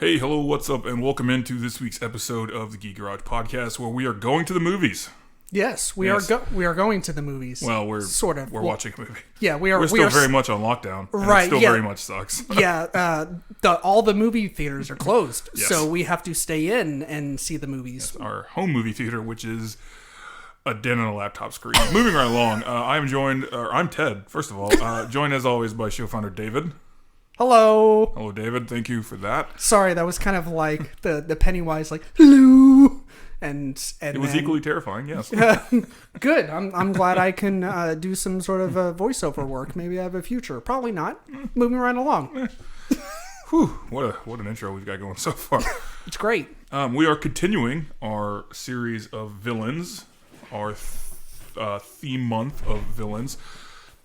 Hey, hello, what's up, and welcome into this week's episode of the Geek Garage Podcast, where we are going to the movies. Yes, we are going to the movies. Well, we're sort of. We're watching a movie. Yeah, we are. We're still very much on lockdown. And right. It still very much sucks. Yeah. All the movie theaters are closed, Yes. so we have to stay in and see the movies. Yes, our home movie theater, which is a den on a laptop screen. Moving right along, I'm Ted. First of all, joined as always by show founder David. Hello. Hello, David. Thank you for that. Sorry, that was kind of like the Pennywise, like hello, and It was equally terrifying. Yes. good. I'm glad I can do some sort of voiceover work. Maybe I have a future. Probably not. Moving right along. Whew, what an intro we've got going so far. It's great. We are continuing our series of villains, our theme month of villains,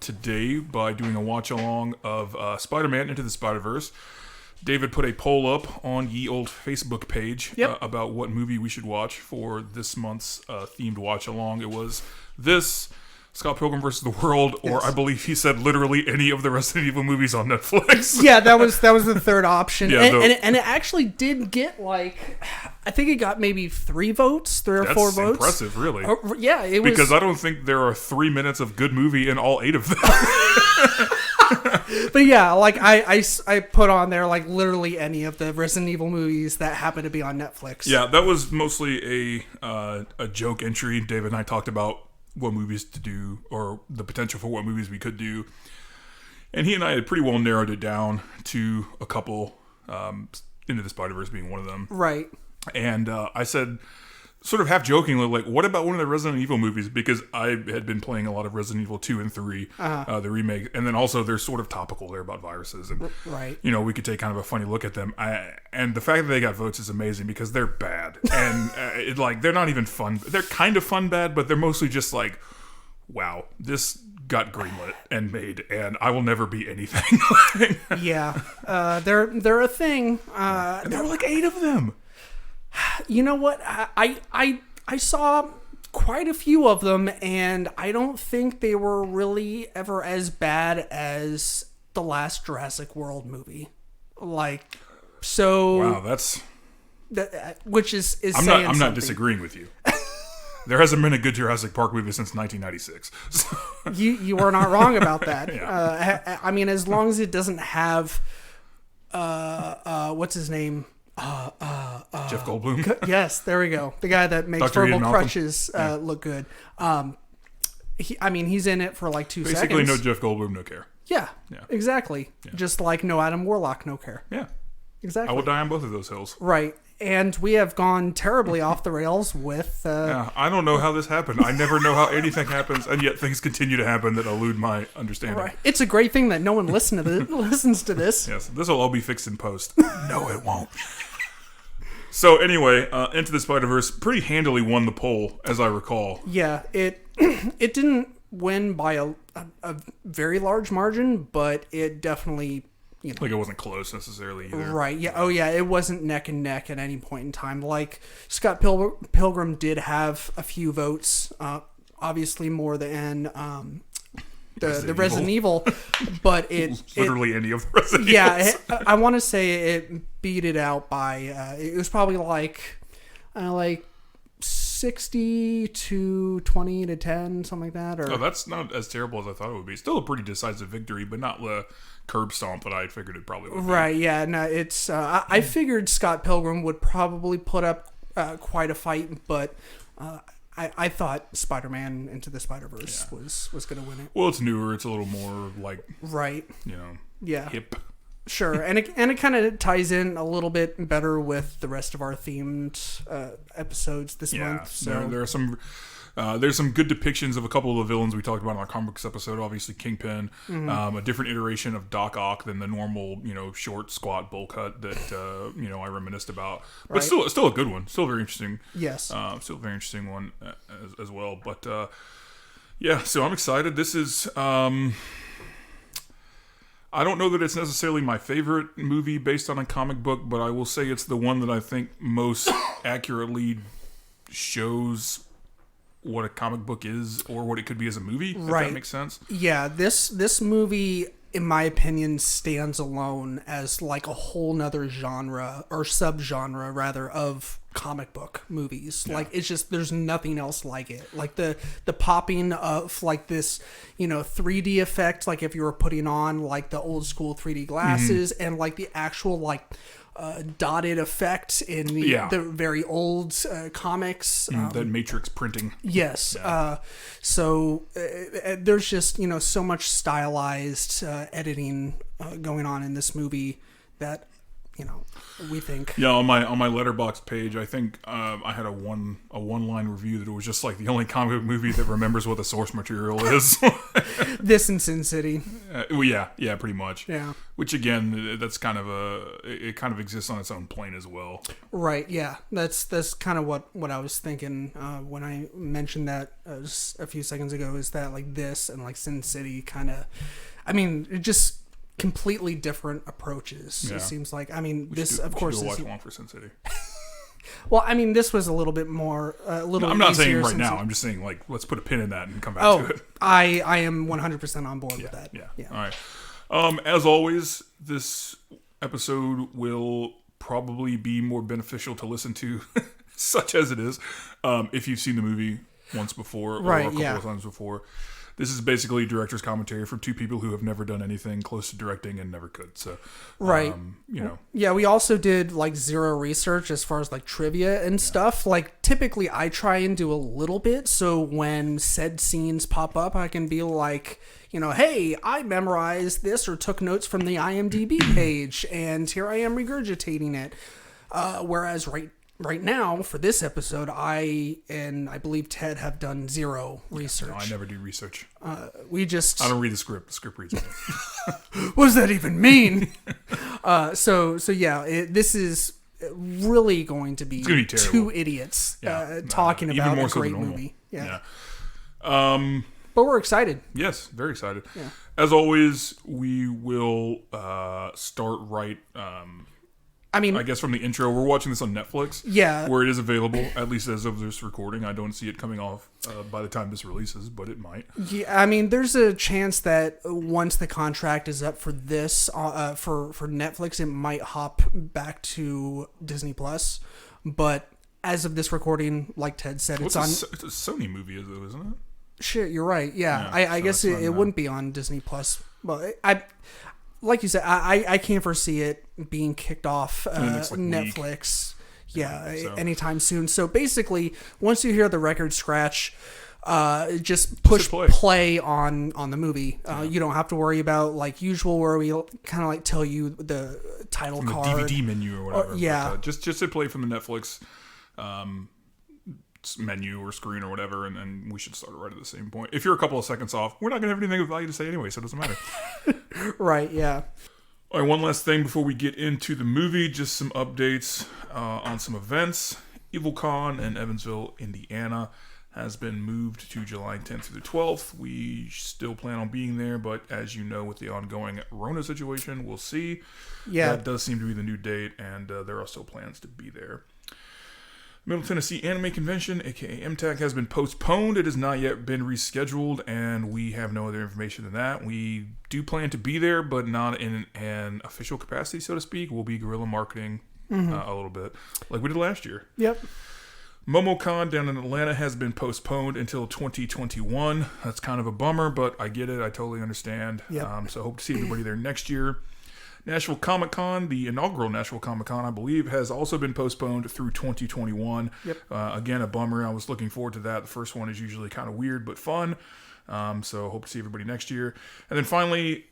today by doing a watch-along of Spider-Man Into the Spider-Verse. David put a poll up on ye old Facebook page about what movie we should watch for this month's themed watch-along. It was this, Scott Pilgrim vs. the World, or I believe he said literally any of the Resident Evil movies on Netflix. Yeah, that was the third option. Yeah, and it actually did get I think it got maybe 3 votes, 3 or 4 votes. That's impressive, really. Yeah, it was. Because I don't think there are 3 minutes of good movie in all 8 of them. But yeah, I put on there literally any of the Resident Evil movies that happen to be on Netflix. Yeah, that was mostly a joke entry. David and I talked about what movies to do, or the potential for what movies we could do. And he and I had pretty well narrowed it down to a couple, Into the Spider-Verse being one of them. Right. And I said, sort of half jokingly, what about one of the Resident Evil movies? Because I had been playing a lot of Resident Evil 2 and 3, the remake. And then also they're sort of topical. They're about viruses. And, right. we could take kind of a funny look at them. And the fact that they got votes is amazing because they're bad. And they're not even fun. They're kind of fun bad, but they're mostly just wow, this got greenlit and made, and I will never be anything. Yeah. They're a thing. And there were 8 of them. You know what? I saw quite a few of them, and I don't think they were really ever as bad as the last Jurassic World movie. Wow, which is I'm saying not something. disagreeing with you. There hasn't been a good Jurassic Park movie since 1996. So. You are not wrong about that. Yeah. I mean, as long as it doesn't have what's his name? Jeff Goldblum. Yes, there we go. The guy that makes Dr. verbal Ian crutches look good. He's in it for 2 seconds. Basically, no Jeff Goldblum, no care. Yeah, exactly. Yeah. Just like no Adam Warlock, no care. Yeah. Exactly. I will die on both of those hills. Right. And we have gone terribly off the rails with... I don't know how this happened. I never know how anything happens, and yet things continue to happen that elude my understanding. Right. It's a great thing that no one listens to this. Yes, this will all be fixed in post. No, it won't. So anyway, Into the Spider-Verse pretty handily won the poll, as I recall. Yeah, it didn't win by a very large margin, but it definitely... it wasn't close necessarily either. Right, yeah. Oh, yeah, it wasn't neck and neck at any point in time. Scott Pilgrim did have a few votes, obviously more than the Resident Evil, but it... Literally any of the Resident Yeah, Evils. I want to say it beat it out by... it was probably 60 to 20 to 10, something like that. Or... Oh, that's not as terrible as I thought it would be. Still a pretty decisive victory, but not the curb stomp that I figured it probably would be. Right, yeah. No, it's... I figured Scott Pilgrim would probably put up quite a fight, but... I thought Spider-Man Into the Spider-Verse was going to win it. Well, it's newer. It's a little more right. Hip. Sure, and it kind of ties in a little bit better with the rest of our themed episodes this month. So there are some. There's some good depictions of a couple of the villains we talked about in our comics episode. Obviously, Kingpin, a different iteration of Doc Ock than the normal, short, squat bowl cut that I reminisced about. But still a good one. Still very interesting. Yes. Still a very interesting one as well. But so I'm excited. This is. I don't know that it's necessarily my favorite movie based on a comic book, but I will say it's the one that I think most accurately shows what a comic book is or what it could be as a movie, if that makes sense. Yeah, this movie in my opinion, stands alone as like a whole nother genre or subgenre rather of comic book movies. Yeah. Like, it's just, there's nothing else like it. Like the popping of like this, 3D effect, like if you were putting on like the old school 3D glasses, and like the actual like dotted effect in the very old comics. That Matrix printing. Yes. Yeah. So there's just, so much stylized editing going on in this movie that, we think. Yeah, on my Letterboxd page, I think I had a one line review that it was just like the only comic book movie that remembers what the source material is. This and Sin City. Well, yeah, pretty much. Yeah. Which again, that's kind of it kind of exists on its own plane as well. Right. Yeah. That's kind of what I was thinking when I mentioned that just a few seconds ago. Is that like this and like Sin City kind of? I mean, it just completely different approaches. Yeah. It seems like. I mean, this of course do a is. watch along for Sin City. Well, I mean, this was a little bit more. No, I'm not saying easier right since now. I'm just saying like let's put a pin in that and come back to it. I am 100% on board with that. Yeah. All right. As always, this episode will probably be more beneficial to listen to, such as it is, if you've seen the movie once before or a couple of times before. This is basically director's commentary from two people who have never done anything close to directing and never could. So, right. Yeah, we also did like zero research as far as like trivia and stuff. Like typically I try and do a little bit. So when said scenes pop up, I can be like, hey, I memorized this or took notes from the IMDb page and here I am regurgitating it. Whereas right now, for this episode, I believe Ted have done zero research. No, I never do research. I don't read the script. The script reads me. What does that even mean? So yeah, this is really going to be two idiots talking about a great movie. Yeah. But we're excited. Yes, very excited. Yeah. As always, we will start right. I guess from the intro, we're watching this on Netflix. Yeah. Where it is available, at least as of this recording. I don't see it coming off by the time this releases, but it might. Yeah, I mean, there's a chance that once the contract is up for this, for Netflix, it might hop back to Disney Plus. But as of this recording, like Ted said, it's a Sony movie, isn't it? Shit, you're right. Yeah, I guess it wouldn't be on Disney Plus. Well, like you said, I can't foresee it being kicked off Netflix. Anytime soon. So basically, once you hear the record scratch, just push play on the movie. You don't have to worry about like usual where we kind of like tell you the title from card, the DVD menu or whatever. But, just hit play from the Netflix menu or screen or whatever, and then we should start right at the same point. If you're a couple of seconds off, we're not going to have anything of value to say anyway, so it doesn't matter. Right, yeah. All right, one last thing before we get into the movie, just some updates on some events. EvilCon in Evansville, Indiana has been moved to July 10th through the 12th. We still plan on being there, but as you know, with the ongoing Rona situation, we'll see. Yeah. That does seem to be the new date, and there are still plans to be there. Middle Tennessee Anime Convention, aka MTAC, has been postponed. It has not yet been rescheduled, and we have no other information than that. We do plan to be there, but not in an official capacity, so to speak. We'll be guerrilla marketing a little bit, like we did last year. Yep. MomoCon down in Atlanta has been postponed until 2021. That's kind of a bummer, but I get it. I totally understand. Yep. So hope to see everybody there next year. Nashville Comic Con, the inaugural Nashville Comic Con, I believe, has also been postponed through 2021. Yep. Again, a bummer. I was looking forward to that. The first one is usually kind of weird but fun. So hope to see everybody next year. And then finally,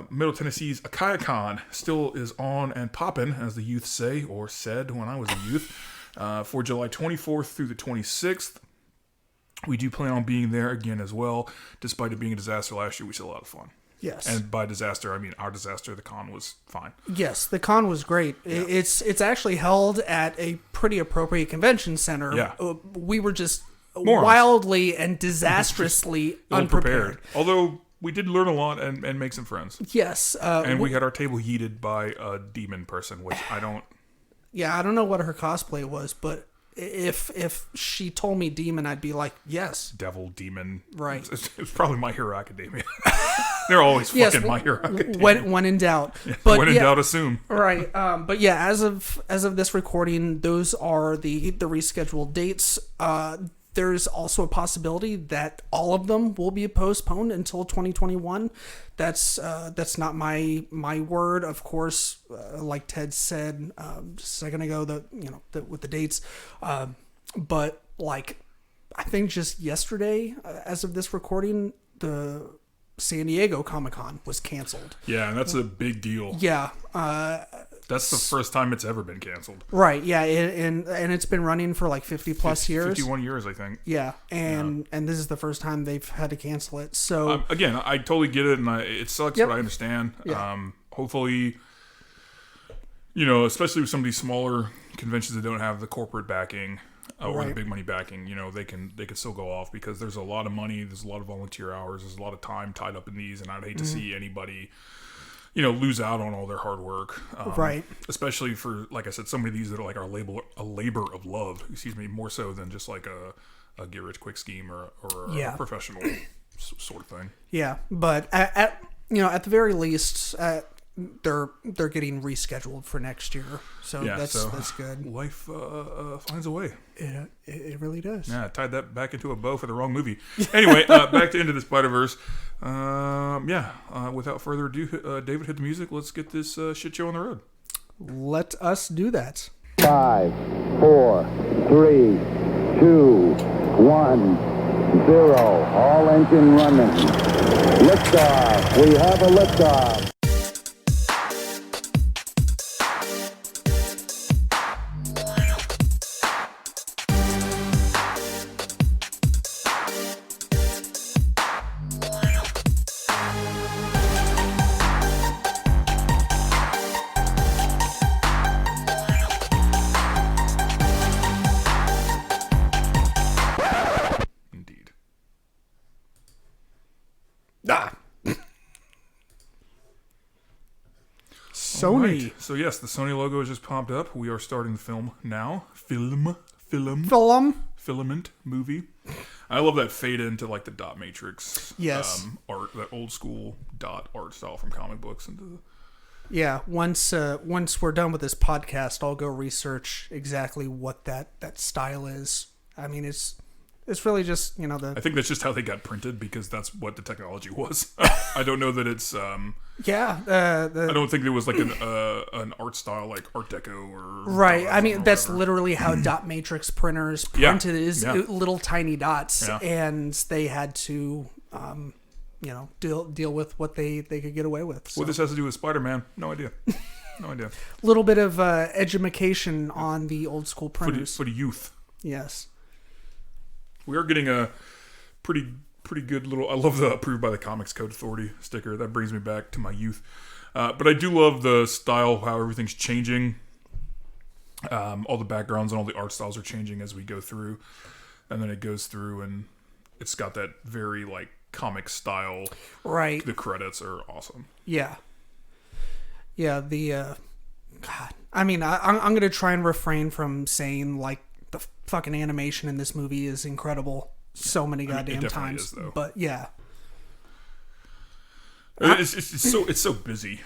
Middle Tennessee's AkayaCon still is on and popping, as the youth say, or said when I was a youth, for July 24th through the 26th. We do plan on being there again as well. Despite it being a disaster last year, we still had a lot of fun. Yes. And by disaster, I mean our disaster. The con was fine. Yes, the con was great. Yeah. It's actually held at a pretty appropriate convention center. Yeah. We were just Morons. Wildly and disastrously unprepared. Although we did learn a lot and make some friends. Yes. And we had our table yeeted by a demon person, which I don't... Yeah, I don't know what her cosplay was, but if she told me demon, I'd be like, yes. Devil, demon. Right. It's probably My Hero Academia. They're always fucking My Hero Academia. When in doubt. But when in doubt, assume. Right. But yeah, as of this recording, those are the rescheduled dates. There's also a possibility that all of them will be postponed until 2021. That's not my word, of course. Like Ted said just a second ago, with the dates. But like, I think just yesterday, as of this recording, the San Diego Comic-Con was canceled. Yeah, and that's a big deal. Yeah. That's the first time it's ever been canceled. Right, yeah, and it's been running for like 50 plus years. 51 years, I think. Yeah, and this is the first time they've had to cancel it. So again, I totally get it, and it sucks, but I understand. Yeah. Hopefully, especially with some of these smaller conventions that don't have the corporate backing or the big money backing, they can still go off, because there's a lot of money, there's a lot of volunteer hours, there's a lot of time tied up in these, and I'd hate to see anybody lose out on all their hard work. Right. Especially for, like I said, some of these that are like a labor of love, more so than just like a get rich quick scheme or a professional sort of thing. Yeah, but at the very least, they're getting rescheduled for next year. So that's good. Life finds a way. It really does. Yeah, I tied that back into a bow for the wrong movie. Anyway, back to Into the Spider-Verse. Without further ado, David, hit the music. Let's get this shit show on the road. Let us do that. 5, 4, 3, 2, 1, 0. All engine running. Liftoff. We have a liftoff. Sony. Right. So yes, the Sony logo has just popped up. We are starting the film now. Filament movie. I love that fade into like the dot matrix. Yes. Art, that old school dot art style from comic books. Yeah. Once we're done with this podcast, I'll go research exactly what that style is. I mean, it's really just I think that's just how they got printed, because that's what the technology was. I don't know that it's. I don't think there was like an art style like Art Deco or. Right. I mean, that's literally how dot matrix printers printed is little tiny dots, and they had to, deal with what they could get away with. So. What this has to do with Spider-Man? No idea. No idea. A little bit of edumacation on the old school printers for the youth. Yes. We are getting a pretty good little. I love the approved by the Comics Code Authority sticker. That brings me back to my youth. But I do love the style, how everything's changing. All the backgrounds and all the art styles are changing as we go through, and then it goes through and it's got that very like comic style. Right. The credits are awesome. Yeah. Yeah. God. I mean, I'm gonna try and refrain from saying like the fucking animation in this movie is incredible so many goddamn times. Is, though. But yeah, it's so busy,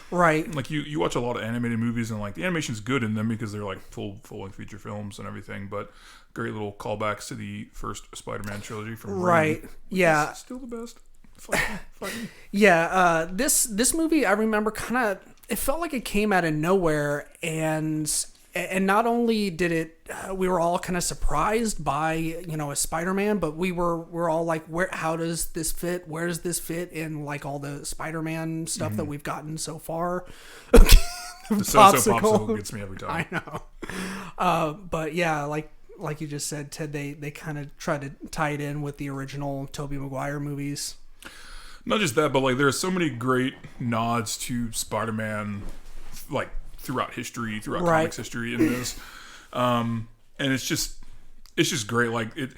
right? Like you watch a lot of animated movies and like the animation's good in them because they're like full length feature films and everything, but great little callbacks to the first Spider-Man trilogy from right. Raimi, yeah, still the best. Fight me. Yeah, this movie I remember kind of it felt like it came out of nowhere, and not only did it, we were all kind of surprised by a Spider-Man, but we're all like, how does this fit? Where does this fit in like all the Spider-Man stuff that we've gotten so far? The popsicle gets me every time. I know, but yeah, like you just said, Ted, they kind of try to tie it in with the original Tobey Maguire movies. Not just that, but like there are so many great nods to Spider-Man, like throughout comics history in this, and it's just great. Like it,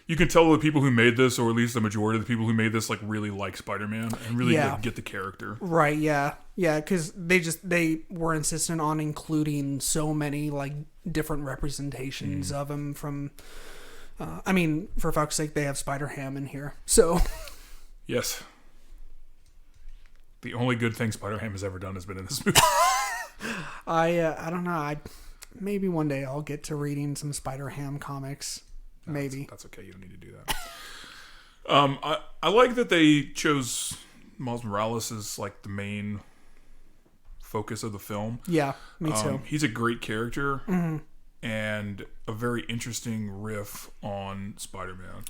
you can tell the people who made this, or at least the majority of the people who made this, like really like Spider-Man and really Yeah. like, get the character. Right, yeah. Yeah, because they were insistent on including so many, like, different representations of him from... I mean, for fuck's sake, they have Spider-Ham in here. So... Yes. The only good thing Spider-Ham has ever done has been in this movie. I don't know. Maybe one day I'll get to reading some Spider-Ham comics. Maybe. That's okay. You don't need to do that. I like that they chose Miles Morales as like the main focus of the film. Yeah, me too. He's a great character and a very interesting riff on Spider-Man.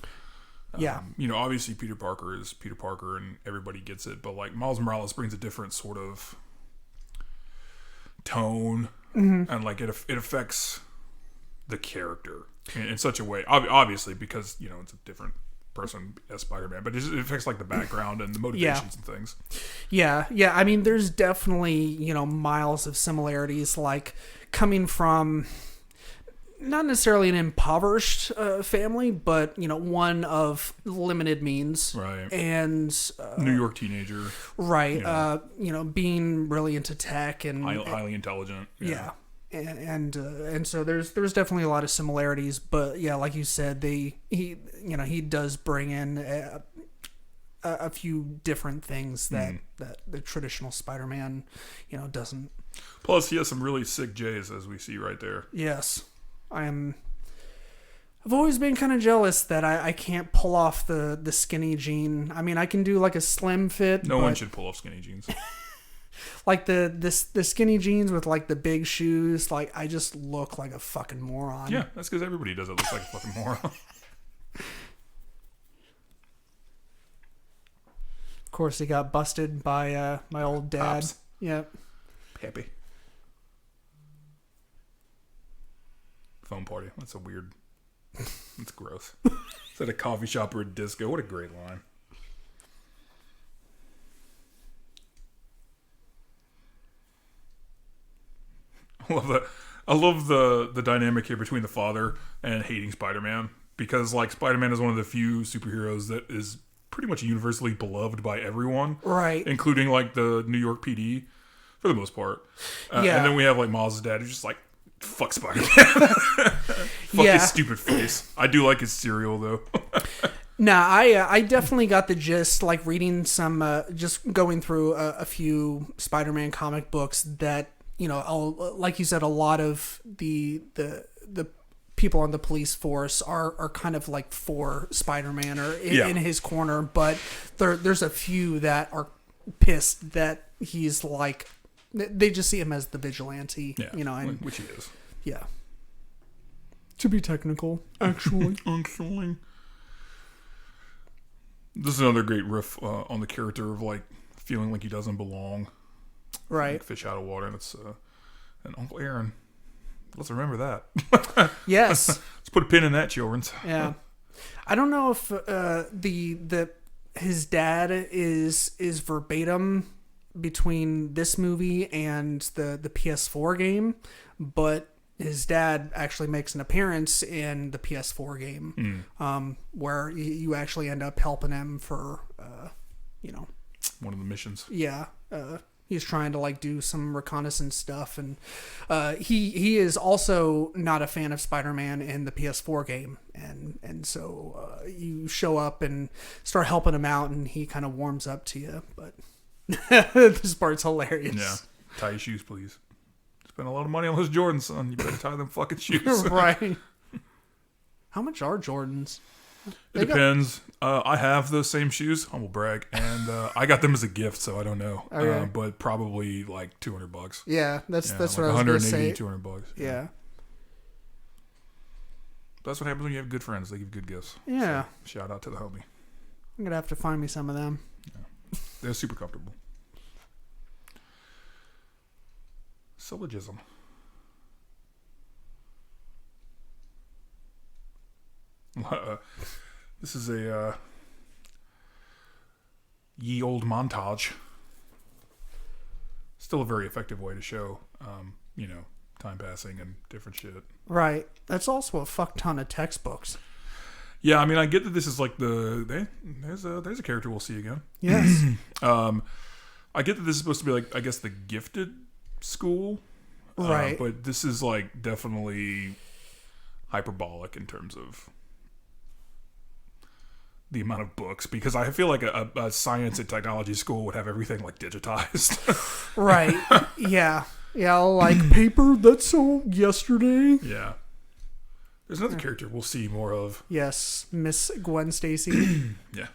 Yeah. Obviously Peter Parker is Peter Parker and everybody gets it, but like Miles Morales brings a different sort of tone and like it affects the character in such a way, obviously because it's a different person as Spider-Man, but it affects like the background and the motivations and things. Yeah. I mean, there's definitely, miles of similarities, like coming from not necessarily an impoverished family, but, one of limited means. Right. And... New York teenager. Right. Being really into tech and... Highly intelligent. Yeah. And so there's definitely a lot of similarities, but yeah, like you said, he does bring in a few different things that the traditional Spider-Man, doesn't. Plus, he has some really sick J's, as we see right there. Yes. I've always been kind of jealous that I can't pull off the skinny jean. I mean, I can do like a slim fit. No one should pull off skinny jeans. Like the skinny jeans with like the big shoes, like I just look like a fucking moron. Yeah, that's because everybody does it. Looks like a fucking moron. Of course, he got busted by my old dad. Pops. Yep. Happy. Phone party. That's a weird. That's gross. It's at a coffee shop or a disco. What a great line. I love the dynamic here between the father and hating Spider-Man, because like Spider-Man is one of the few superheroes that is pretty much universally beloved by everyone, Right. including like the New York PD for the most part. Yeah. And then we have like Miles' dad who's just like, fuck Spider-Man. Fuck Yeah. his stupid face. I do like his cereal though. Nah, I definitely got the gist, like reading some, just going through a few Spider-Man comic books that, like you said, a lot of the people on the police force are kind of like for Spider-Man or in his corner, but there's a few that are pissed that he's like, they just see him as the vigilante, and which he is. yeah. To be technical, actually. This is another great riff on the character of like feeling like he doesn't belong. Right. Like fish out of water. That's and Uncle Aaron. Let's remember that. Yes. Let's put a pin in that, children. Yeah. I don't know if his dad is verbatim between this movie and the PS4 game, but his dad actually makes an appearance in the PS4 game, where you actually end up helping him for, One of the missions. yeah, he's trying to like do some reconnaissance stuff, and he is also not a fan of Spider-Man in the PS4 game, and so you show up and start helping him out, and he kind of warms up to you. But this part's hilarious. Yeah. Tie your shoes, please. Spend a lot of money on those Jordans, son. You better tie them fucking shoes. Right. How much are Jordans? It depends. I have those same shoes, humble brag, and I got them as a gift, so I don't know. Okay. But probably like $200. Yeah, that's Yeah, what like I was going to say. $200. Yeah. That's what happens when you have good friends. They give good gifts. Yeah. So, shout out to the homie. I'm going to have to find me some of them. They're super comfortable. Syllogism. This is a ye old montage. Still a very effective way to show, time passing and different shit. Right. That's also a fuck ton of textbooks. Yeah, I mean, I get that this is like there's a character we'll see again. Yes. I get that this is supposed to be like, I guess, the gifted school, Right. But this is like definitely hyperbolic in terms of the amount of books, because I feel like a science and technology school would have everything like digitized. Right. Yeah. Yeah, like paper that sold yesterday. Yeah. There's another character we'll see more of. Yes, Miss Gwen Stacy. Yeah.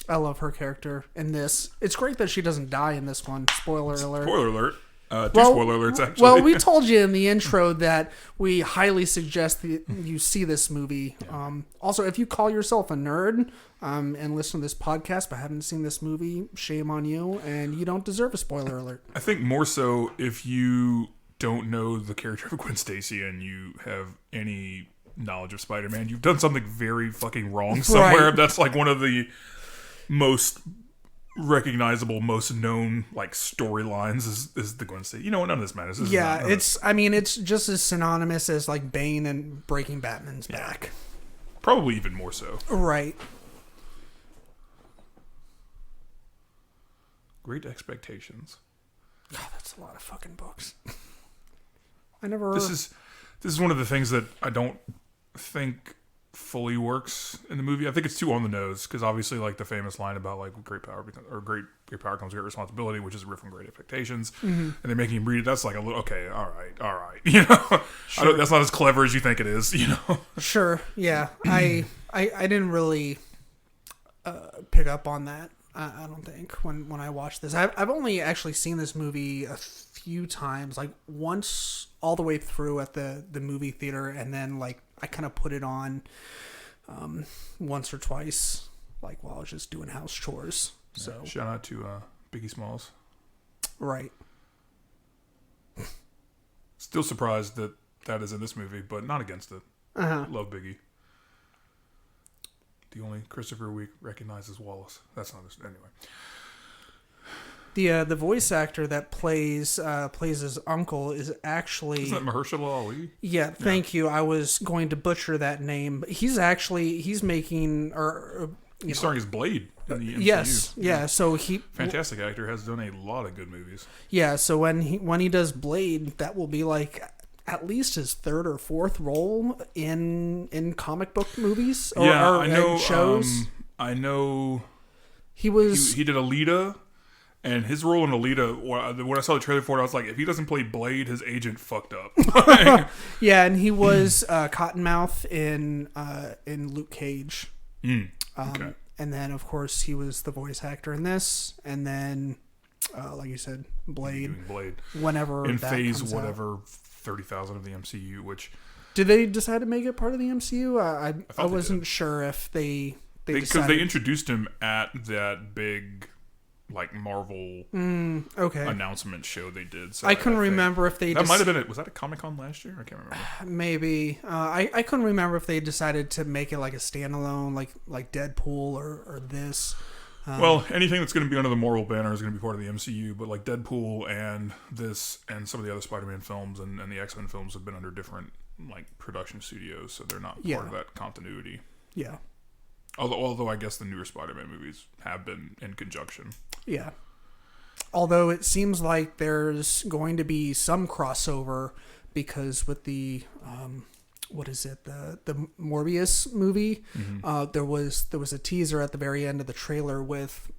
I love her character in this. It's great that she doesn't die in this one. Spoiler alert. Spoiler alert. Two spoiler alerts, actually. Well, we told you in the intro that we highly suggest that you see this movie. Yeah. Also, if you call yourself a nerd and listen to this podcast but haven't seen this movie, shame on you, and you don't deserve a spoiler alert. I think more so if you don't know the character of Gwen Stacy and you have any knowledge of Spider-Man, you've done something very fucking wrong somewhere. Right. That's like one of the most recognizable, most known like storylines is the Gwen Stacy. You know what? None of this matters. This is Yeah, not- it's just as synonymous as like Bane and Breaking Batman's back. probably even more so. Right. Great Expectations. God, that's a lot of fucking books. I never. This is one of the things that I don't think fully works in the movie. I think it's too on the nose, because obviously, like the famous line about like great power comes great responsibility, which is a riff from Great Expectations, and they're making him read it. That's like a little okay, all right, you know. Sure. That's not as clever as you think it is, you know. Sure. Yeah. I didn't really pick up on that. I don't think when I watched this. I've only actually seen this movie a few times, like once all the way through at the movie theater, and then like I kind of put it on once or twice, like while I was just doing house chores. So Shout out to Biggie Smalls. right. Still surprised that is in this movie, but not against it. Uh-huh. Love Biggie. The only Christopher we recognize as Wallace. That's not this anyway. The voice actor that plays his uncle is actually Isn't that Mahershala Ali? Yeah, thank you. I was going to butcher that name, but he's making He's starring as Blade in the MCU. yes, yeah. So Fantastic actor, has done a lot of good movies. yeah. So when he does Blade, that will be like at least his third or fourth role in comic book movies or, I know. shows. I know He was he did Alita, and his role in Alita. When I saw the trailer for it, I was like, if he doesn't play Blade, his agent fucked up. yeah, and he was Cottonmouth in Luke Cage. Okay. And then, of course, he was the voice actor in this. And then, like you said, Blade. Doing Blade Whenever in that phase comes out. whatever 30,000 of the MCU, which Did they decide to make it part of the MCU? I thought they wasn't did. sure if they because decided. they introduced him at that big like Marvel Okay. announcement show they did. So I couldn't think remember if they that might have been was that a Comic-Con last year? I can't remember. maybe I couldn't remember if they decided to make it like a standalone, like Deadpool or this. Well, anything that's going to be under the Marvel banner is going to be part of the MCU, but like Deadpool and this and some of the other Spider-Man films and the X-Men films have been under different like production studios, so they're not Yeah. part of that continuity. Yeah. Although I guess the newer Spider-Man movies have been in conjunction. Yeah. Although it seems like there's going to be some crossover because with the what is it, the Morbius movie, there was a teaser at the very end of the trailer with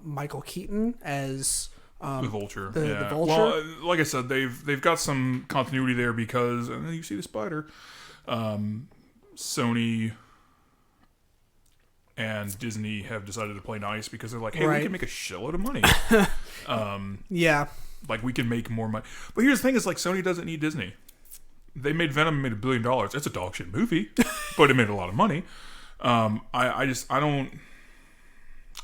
Michael Keaton as The Vulture. the Vulture? Well, like I said, they've got some continuity there because and then you see the spider. Sony and Disney have decided to play nice because they're like, hey, Right. we can make a shitload of money. yeah. Like, we can make more money. But here's the thing is, like, Sony doesn't need Disney. They made Venom and made $1 billion. It's a dog shit movie, but it made a lot of money. I don't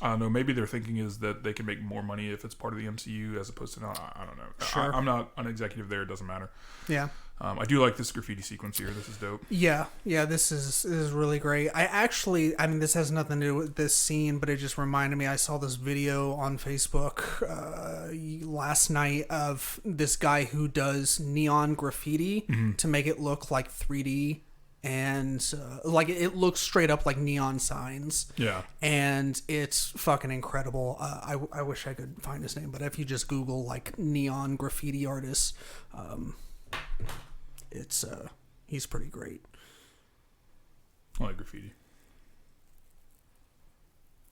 know. Maybe their thinking is that they can make more money if it's part of the MCU as opposed to not. I don't know. Sure. I'm not an executive there. It doesn't matter. Yeah. I do like this graffiti sequence here. This is dope. Yeah, this is really great. I mean, this has nothing to do with this scene, but it just reminded me. I saw this video on Facebook last night of this guy who does neon graffiti to make it look like 3D and like it looks straight up like neon signs. Yeah. And it's fucking incredible. I wish I could find his name, but if you just Google like neon graffiti artist, it's he's pretty great. I like graffiti.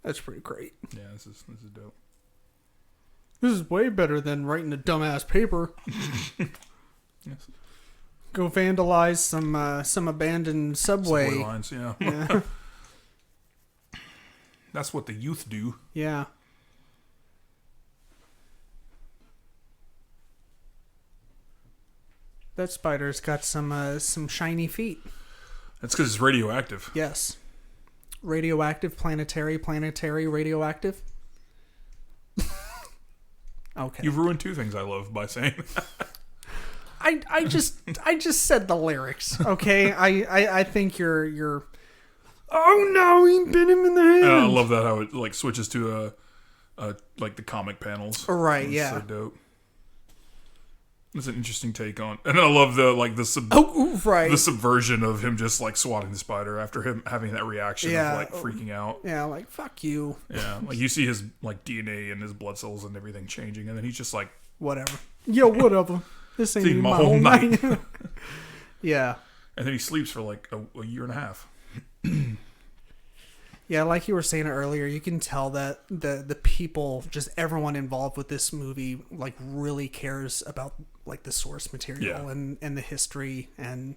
That's pretty great. Yeah, this is dope. This is way better than writing a dumbass paper. Yes. Go vandalize some abandoned subway. Lines, yeah. Yeah. That's what the youth do. Yeah. That spider's got some shiny feet. That's because it's radioactive. Yes. Radioactive, planetary, radioactive. Okay. You've ruined two things I love by saying that. I just said the lyrics. Okay. I think you're. Oh no! He bit him in the hand. I love that how it like switches to like the comic panels. Right. It's Yeah. so dope. It's an interesting take on, and I love the like the right. the subversion of him just like swatting the spider after him having that reaction Yeah. of like freaking out. Yeah. Like fuck you. Yeah, like you see his like DNA and his blood cells and everything changing, and then he's just like, Whatever. Yo, whatever. This ain't See, even my my whole whole night. night. Yeah. and then he sleeps for like a year and a half. Yeah, like you were saying earlier, you can tell that the people, just everyone involved with this movie, like really cares about like the source material Yeah. and the history, and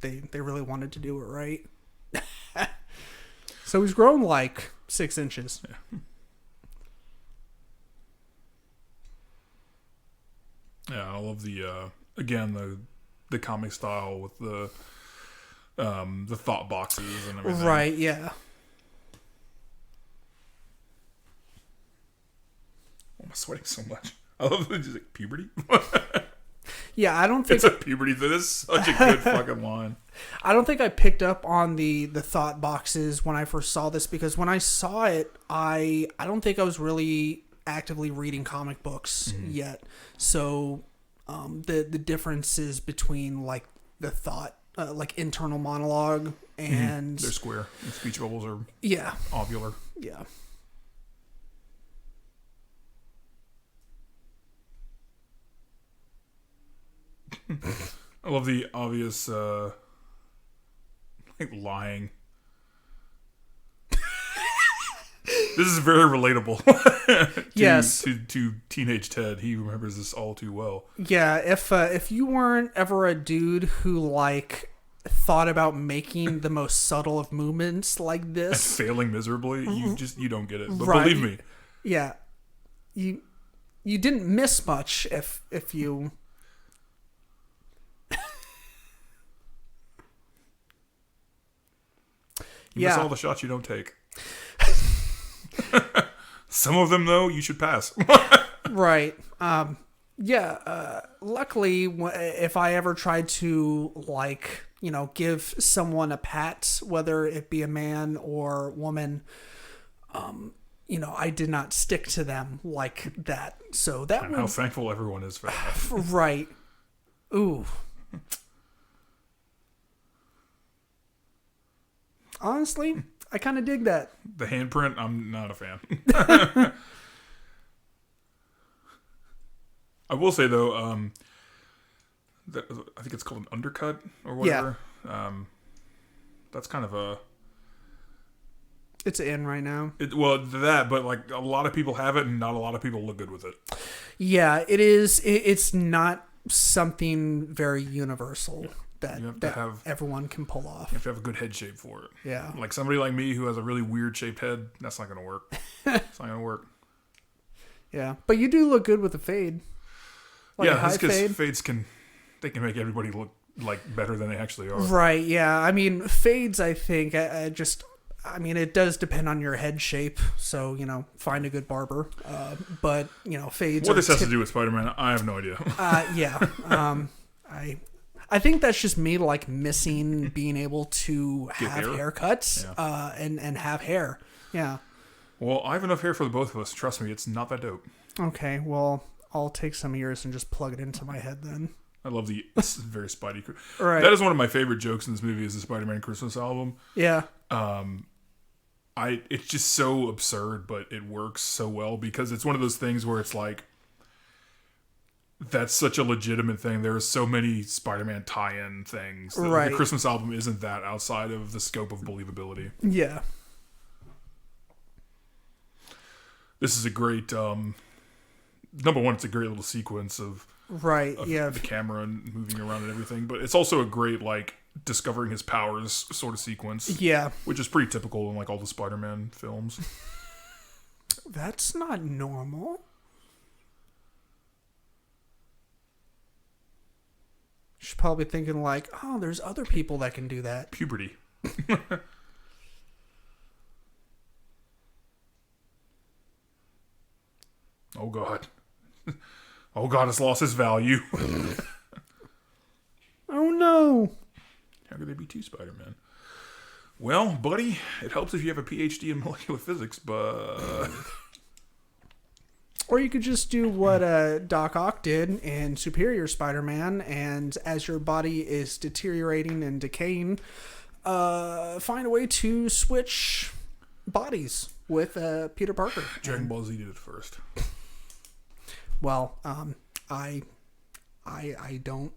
they really wanted to do it right. So he's grown like 6 inches. Yeah, I love the again the comic style with the thought boxes and everything. Right, yeah. Why am I sweating so much? I love the just like puberty. Yeah, I don't think It's a puberty thing. This is such a good fucking line. I don't think I picked up on the thought boxes when I first saw this, because when I saw it, I don't think I was really actively reading comic books yet. So the differences between like the thought, like internal monologue and They're square. And speech bubbles are yeah, ovular. yeah. I love the obvious like lying. This is very relatable. Yes. To teenage Ted. He remembers this all too well. Yeah, if you weren't ever a dude who like thought about making the most subtle of movements like this, Failing miserably, you don't get it. But Right. believe me, yeah, you didn't miss much if you. you miss Yeah. all the shots you don't take. Some of them though, you should pass. Right. Luckily, if I ever tried to, like, give someone a pat, whether it be a man or woman, I did not stick to them like that. So that And how would. thankful everyone is for that. Right. Ooh. Honestly, I kind of dig that. The handprint, I'm not a fan. I will say though, that I think it's called an undercut or whatever. That's kind of a It's in right now. but like a lot of people have it, and not a lot of people look good with it. Yeah, it is. It's not something very univeal that, You have to that have- everyone can pull off. You have to have a good head shape for it. Yeah. Like somebody like me who has a really weird shaped head, that's not going to work. It's not going to work. Yeah. But you do look good with a fade. Like a Yeah, high that's because fade. fades can make everybody look like better than they actually are. Right, yeah. I mean, fades, I think, I it does depend on your head shape. So, find a good barber. But, fades What are this has to do with Spider-Man, I have no idea. yeah. I think that's just me like missing being able to Get have hair? haircuts and have hair. Yeah. Well, I have enough hair for the both of us. Trust me, it's not that dope. Okay, well, I'll take some of yours and just plug it into my head then. I love the it's very Spidey. Right. That is one of my favorite jokes in this movie. Is the Spider-Man Christmas album. Yeah. It's just so absurd, but it works so well because it's one of those things where it's like that's such a legitimate thing. There are so many Spider-Man tie-in things. Right. The Christmas album isn't that outside of the scope of believability. Yeah. This is a great number one. It's a great little sequence of Right. Yeah. the camera and moving around and everything, but it's also a great like discovering his powers sort of sequence. Yeah. Which is pretty typical in like all the Spider-Man films. That's not normal. She's probably thinking like, oh, there's other people that can do that. Puberty. Oh God. Oh God, it's lost its value. Oh no. How could there be two Spider-Men? Well, buddy, it helps if you have a PhD in molecular physics, but... Or you could just do what Doc Ock did in Superior Spider-Man, and as your body is deteriorating and decaying, find a way to switch bodies with Peter Parker. Dragon Ball Z did it first. Well, I don't.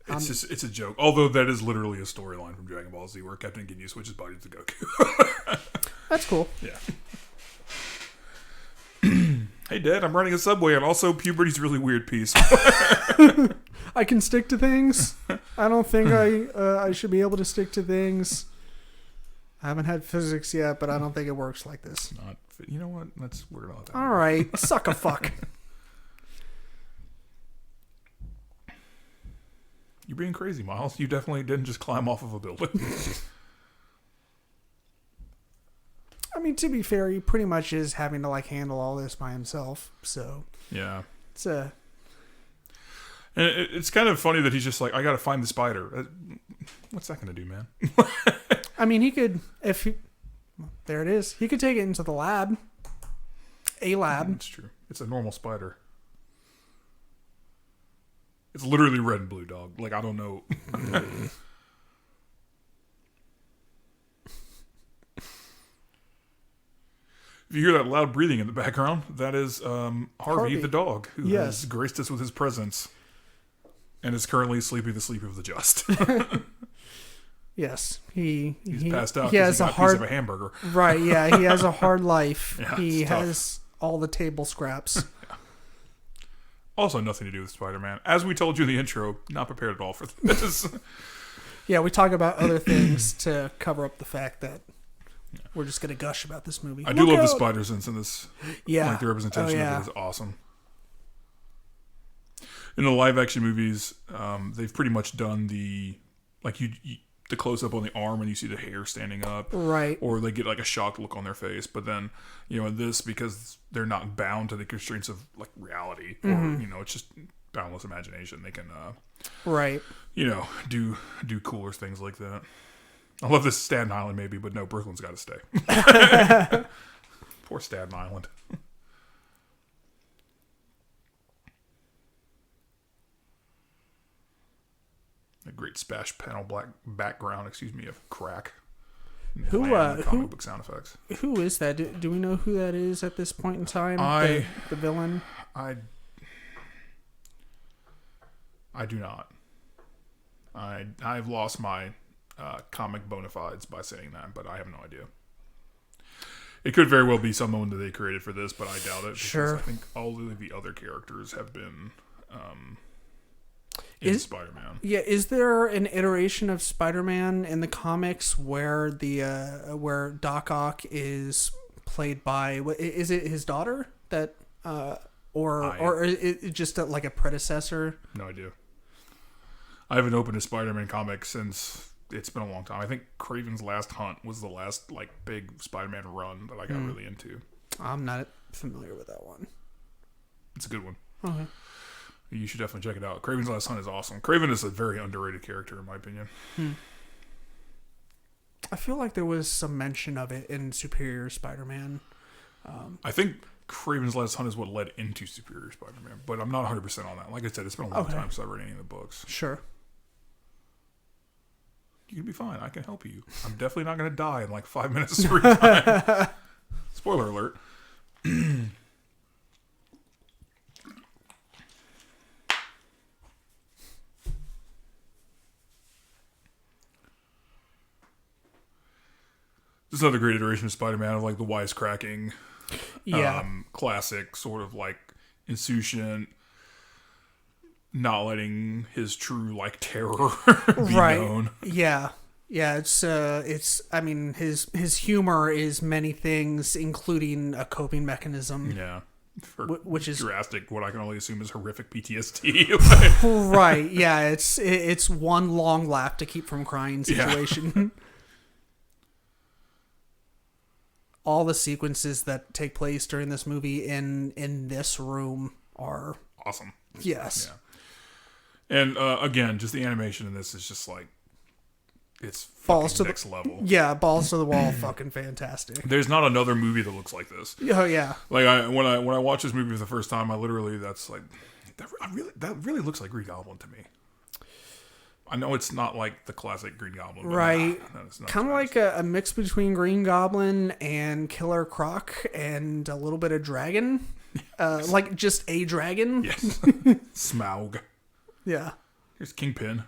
It's a joke. Although that is literally a storyline from Dragon Ball Z where Captain Ginyu switches bodies to Goku. That's cool. Yeah. Hey, Dad, I'm running a subway, and also puberty's a really weird piece. I can stick to things. I don't think I should be able to stick to things. I haven't had physics yet, but I don't think it works like this. Not, you know what? We're gonna let that. All right, suck a fuck. You're being crazy, Miles. You definitely didn't just climb off of a building. I mean, to be fair, he pretty much is having to like handle all this by himself. So Yeah. it's a And it's kind of funny that he's just like, I gotta find the spider. What's that gonna do, man? I mean, he could if he. There it is. He could take it into the lab. A lab. It's true. It's a normal spider. It's literally red and blue, dog. Like, I don't know. If you hear that loud breathing in the background, that is Harvey the dog, who has graced us with his presence and is currently sleeping the sleep of the just. Yes, He's passed out He because has he a got a hard piece of a hamburger. right. Yeah, he has a hard life. Yeah, he it's tough. has all the table scraps. Also, nothing to do with Spider-Man. As we told you in the intro, not prepared at all for this. Yeah, we talk about other things to cover up the fact that we're just gonna gush about this movie. I do love the spider sense in this. Yeah, Like, the representation Oh, yeah. of it is awesome. In the live-action movies, they've pretty much done the the close-up on the arm and you see the hair standing up. Right. Or they get like a shocked look on their face. But then, in this, because they're not bound to the constraints of like reality or, it's just boundless imagination, they can, Right. do cooler things like that. I love this Staten Island maybe, but no, Brooklyn's got to stay. Poor Staten Island. A great splash panel background, of crack. Who comic book sound effects. Who is that? Do we know who that is at this point in time? The villain. I do not. I've lost my comic bona fides by saying that, but I have no idea. It could very well be someone that they created for this, but I doubt it. Sure. I think all of the other characters have been in Spider-Man. Yeah, is there an iteration of Spider-Man in the comics where where Doc Ock is played by? Is it his daughter that, or is it just like a predecessor? No idea. I haven't opened a Spider-Man comic since it's been a long time. I think Craven's Last Hunt was the last like big Spider-Man run that I got really into. I'm not familiar with that one. It's a good one. Okay. You should definitely check it out. Craven's Last Hunt is awesome. Craven is a very underrated character, in my opinion. I feel like there was some mention of it in Superior Spider-Man. I think Kraven's Last Hunt is what led into Superior Spider-Man, but I'm not 100% on that. Like I said, it's been a long time since I've read any of the books. Sure. You can be fine. I can help you. I'm definitely not going to die in like 5 minutes of screen time. Spoiler alert. This is another great iteration of Spider-Man of like the wisecracking, classic sort of like insouciant, not letting his true like terror be known. Yeah. Yeah, it's I mean his humor is many things, including a coping mechanism. Yeah. For which is drastic, what I can only assume is horrific PTSD. Right, yeah, it's one long laugh to keep from crying situation. Yeah. All the sequences that take place during this movie in this room are awesome. Yes. Yeah. And again, just the animation in this is just like it's balls to next level. Yeah, balls to the wall, fucking fantastic. There's not another movie that looks like this. Oh yeah. Like when I watched this movie for the first time, I literally that really looks like Green Goblin to me. I know it's not like the classic Green Goblin, but right? Kind of like a mix between Green Goblin and Killer Croc and a little bit of dragon, like just a dragon. Yes, Smaug. Yeah. Here's Kingpin.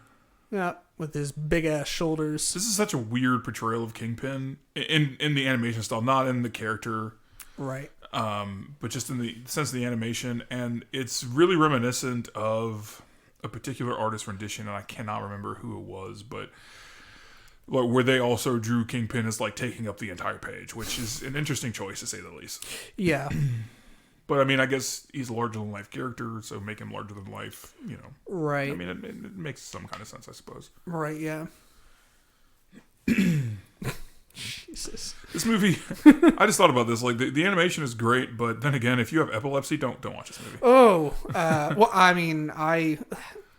Yeah, with his big ass shoulders. This is such a weird portrayal of Kingpin in the animation style, not in the character, right? But just in the sense of the animation, and it's really reminiscent of a particular artist rendition, and I cannot remember who it was, but where they also drew Kingpin as like taking up the entire page, which is an interesting choice to say the least. Yeah. But I mean, I guess he's a larger than life character, so make him larger than life, you know. Right. I mean, it makes some kind of sense, I suppose. Right, yeah. Jesus. This movie, I just thought about this. Like, the animation is great, but then again, if you have epilepsy, don't watch this movie. Oh, well, I mean,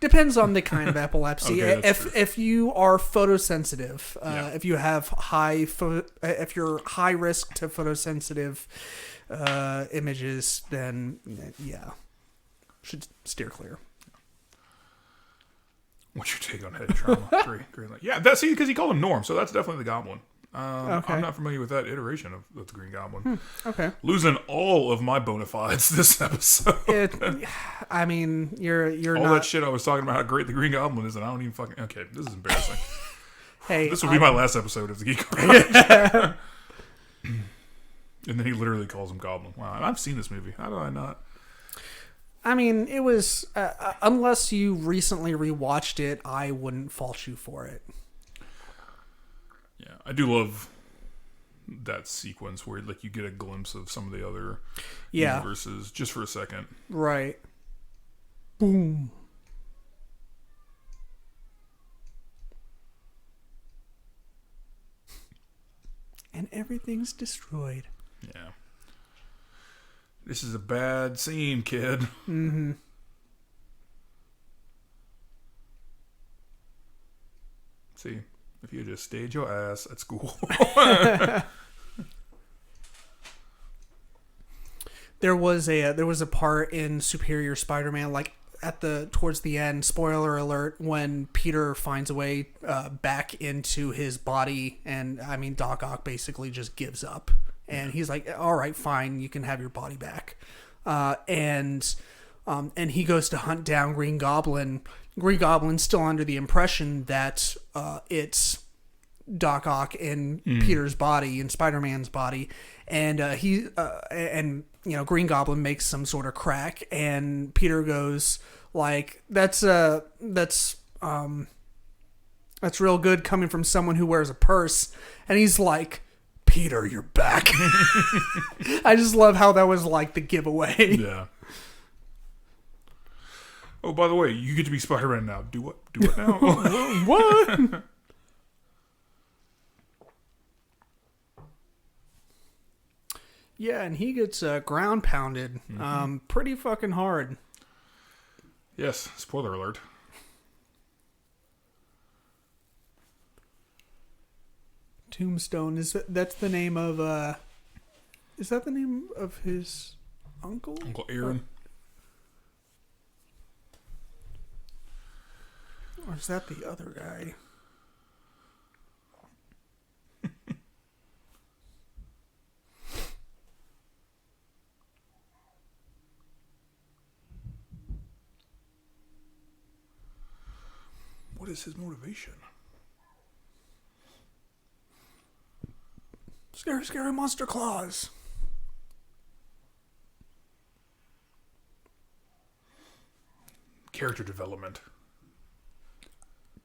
depends on the kind of epilepsy. Okay, if you are photosensitive, Yeah. if you have if you're high risk to photosensitive images, then yeah, should steer clear. What's your take on head trauma? Great. Yeah, that's because he called him Norm, so that's definitely the Goblin. Okay. I'm not familiar with that iteration of the Green Goblin. Okay. Losing all of my bona fides this episode. I mean, you're all not that shit I was talking about how great the Green Goblin is, and I don't even fucking. Okay, this is embarrassing. Hey, this will be my last episode of the Geek Garage. And then he literally calls him Goblin. Wow, I've seen this movie. How did I not? I mean, it was unless you recently rewatched it, I wouldn't fault you for it. Yeah, I do love that sequence where like you get a glimpse of some of the other universes just for a second. Right. Boom. And everything's destroyed. Yeah. This is a bad scene, kid. Mm-hmm. See, if you just stayed your ass at school. There was a part in Superior Spider-Man, like towards the end, spoiler alert, when Peter finds a way back into his body, and I mean Doc Ock basically just gives up, and he's like, "All right, fine, you can have your body back," and he goes to hunt down Green Goblin. Green Goblin's still under the impression that it's Doc Ock in Peter's body, in Spider-Man's body, and Green Goblin makes some sort of crack, and Peter goes like, "That's real good coming from someone who wears a purse," and he's like, "Peter, you're back." I just love how that was like the giveaway. Yeah. Oh, by the way, you get to be Spider-Man now. Do what? Do what now? What? Yeah, and he gets ground pounded pretty fucking hard. Yes, spoiler alert. Tombstone, that's the name of is that the name of his uncle? Uncle Aaron. Or is that the other guy? What is his motivation? Scary, scary monster claws. Character development.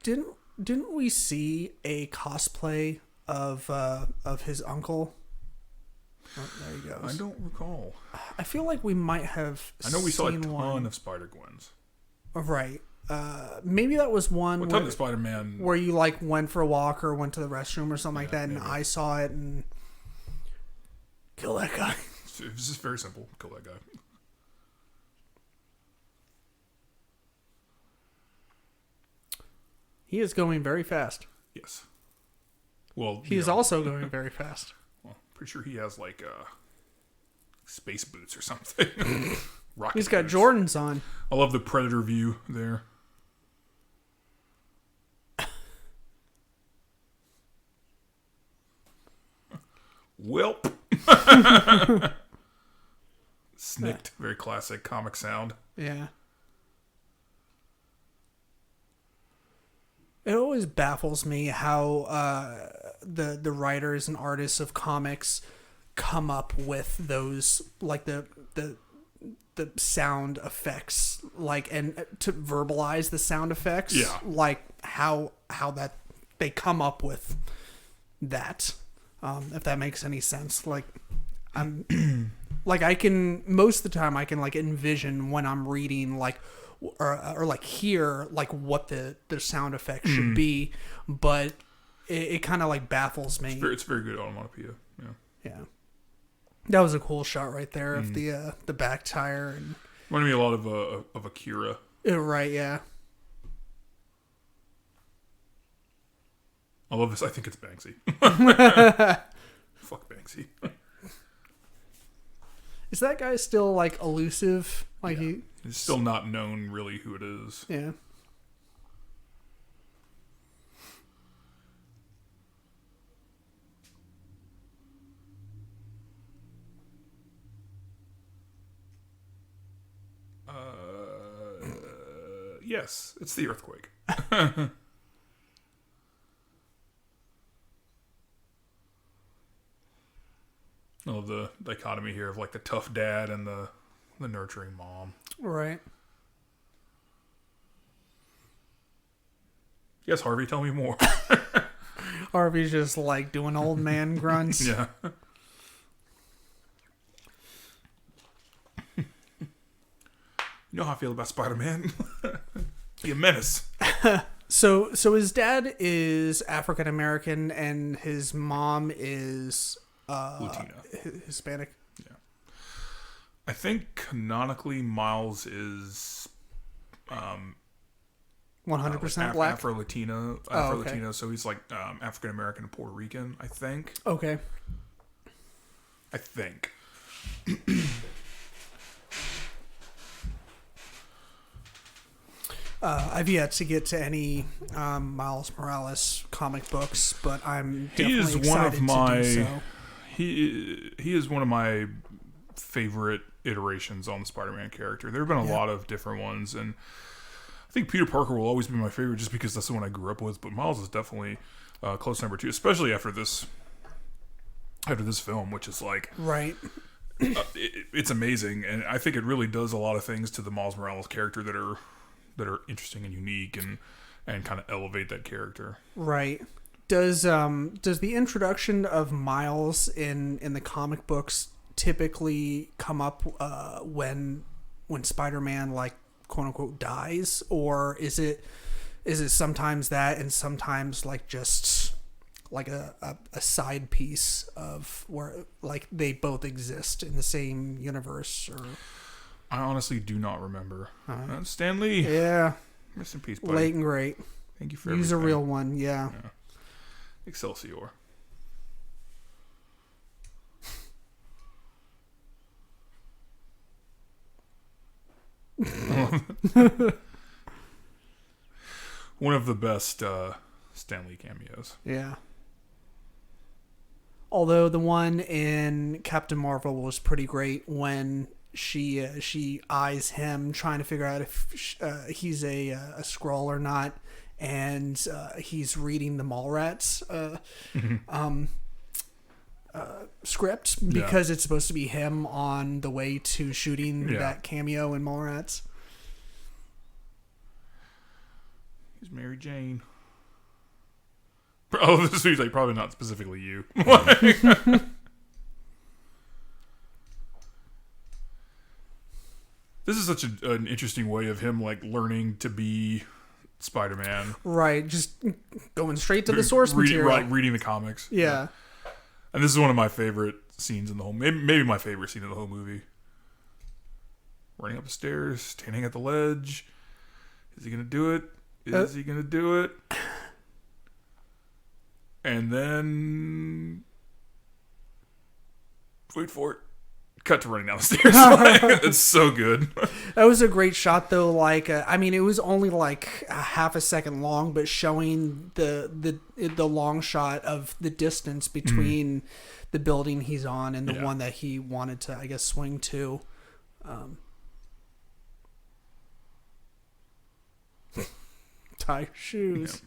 Didn't we see a cosplay of his uncle? Oh, there he goes. I don't recall. I feel like we might have. I know we saw a seen ton one. of Spider-Gwens. Right. Maybe that was one A ton of Spider-Man. where you like went for a walk or went to the restroom or something like that, and maybe. I saw it and kill that guy. It was just very simple. Kill that guy. He is going very fast. Yes. Well, He is also going very fast. Well, pretty sure he has like space boots or something. Rocket He's got boots. Jordans on. I love the Predator view there. Welp. Snicked. Very classic comic sound. Yeah. It always baffles me how the writers and artists of comics come up with those, like the sound effects, like, and to verbalize the sound effects. Yeah. Like how that they come up with that. If that makes any sense. Like I'm like I can most of the time I can like envision when I'm reading like or like hear like what the sound effect should be, but it kind of like baffles me. It's very good onomatopoeia. Yeah. Yeah, that was a cool shot right there of the back tire and Reminded me a lot of Akira. right. Yeah, I love this. I think it's Banksy. Fuck Banksy. is that guy still like elusive? Like Yeah. It's still not known really who it is. yeah. Yes, it's the earthquake. I love the dichotomy here of like the tough dad and the nurturing mom. Right. Yes, Harvey, tell me more. Harvey's just like doing old man grunts. Yeah. You know how I feel about Spider-Man. Be a menace. So his dad is African American and his mom is Latina. Hispanic. I think canonically Miles is 100% black. Afro-Latino. Oh, okay. So he's like African American and Puerto Rican, I think. Okay. I think. I've yet to get to any Miles Morales comic books, but I'm He definitely is excited one of my to do so. he is one of my favorite iterations on the Spider-Man character. There have been a lot of different ones, and I think Peter Parker will always be my favorite just because that's the one I grew up with. But Miles is definitely close number 2, especially after this film, which is like Right. it's amazing, and I think it really does a lot of things to the Miles Morales character that are interesting and unique and kind of elevate that character. Right. Does the introduction of Miles in the comic books typically come up when Spider-Man like quote unquote dies, or is it sometimes that and sometimes like just like a side piece of where like they both exist in the same universe? Or I honestly do not remember. Stan Lee, yeah, rest in peace, buddy. late and great. Thank you for Use a everything. real one, yeah. Excelsior. One of the best Stan Lee cameos. Yeah. Although the one in Captain Marvel was pretty great when she eyes him trying to figure out if he's a Skrull or not, and he's reading the Mallrats script because it's supposed to be him on the way to shooting that cameo in Mallrats. He's Mary Jane. Oh, this is like probably not specifically you. This is such an interesting way of him like learning to be Spider-Man. Right, just going straight to the source material. Right, reading the comics. Yeah. And this is one of my favorite scenes in the whole... Maybe my favorite scene in the whole movie. Running up the stairs, standing at the ledge. Is he going to do it? Is he going to do it? And then... Wait for it. Cut to running down the stairs. It's so good. That was a great shot, though. Like, I mean, it was only like a half a second long, but showing the long shot of the distance between the building he's on and the one that he wanted to, I guess, swing to. Tie your shoes.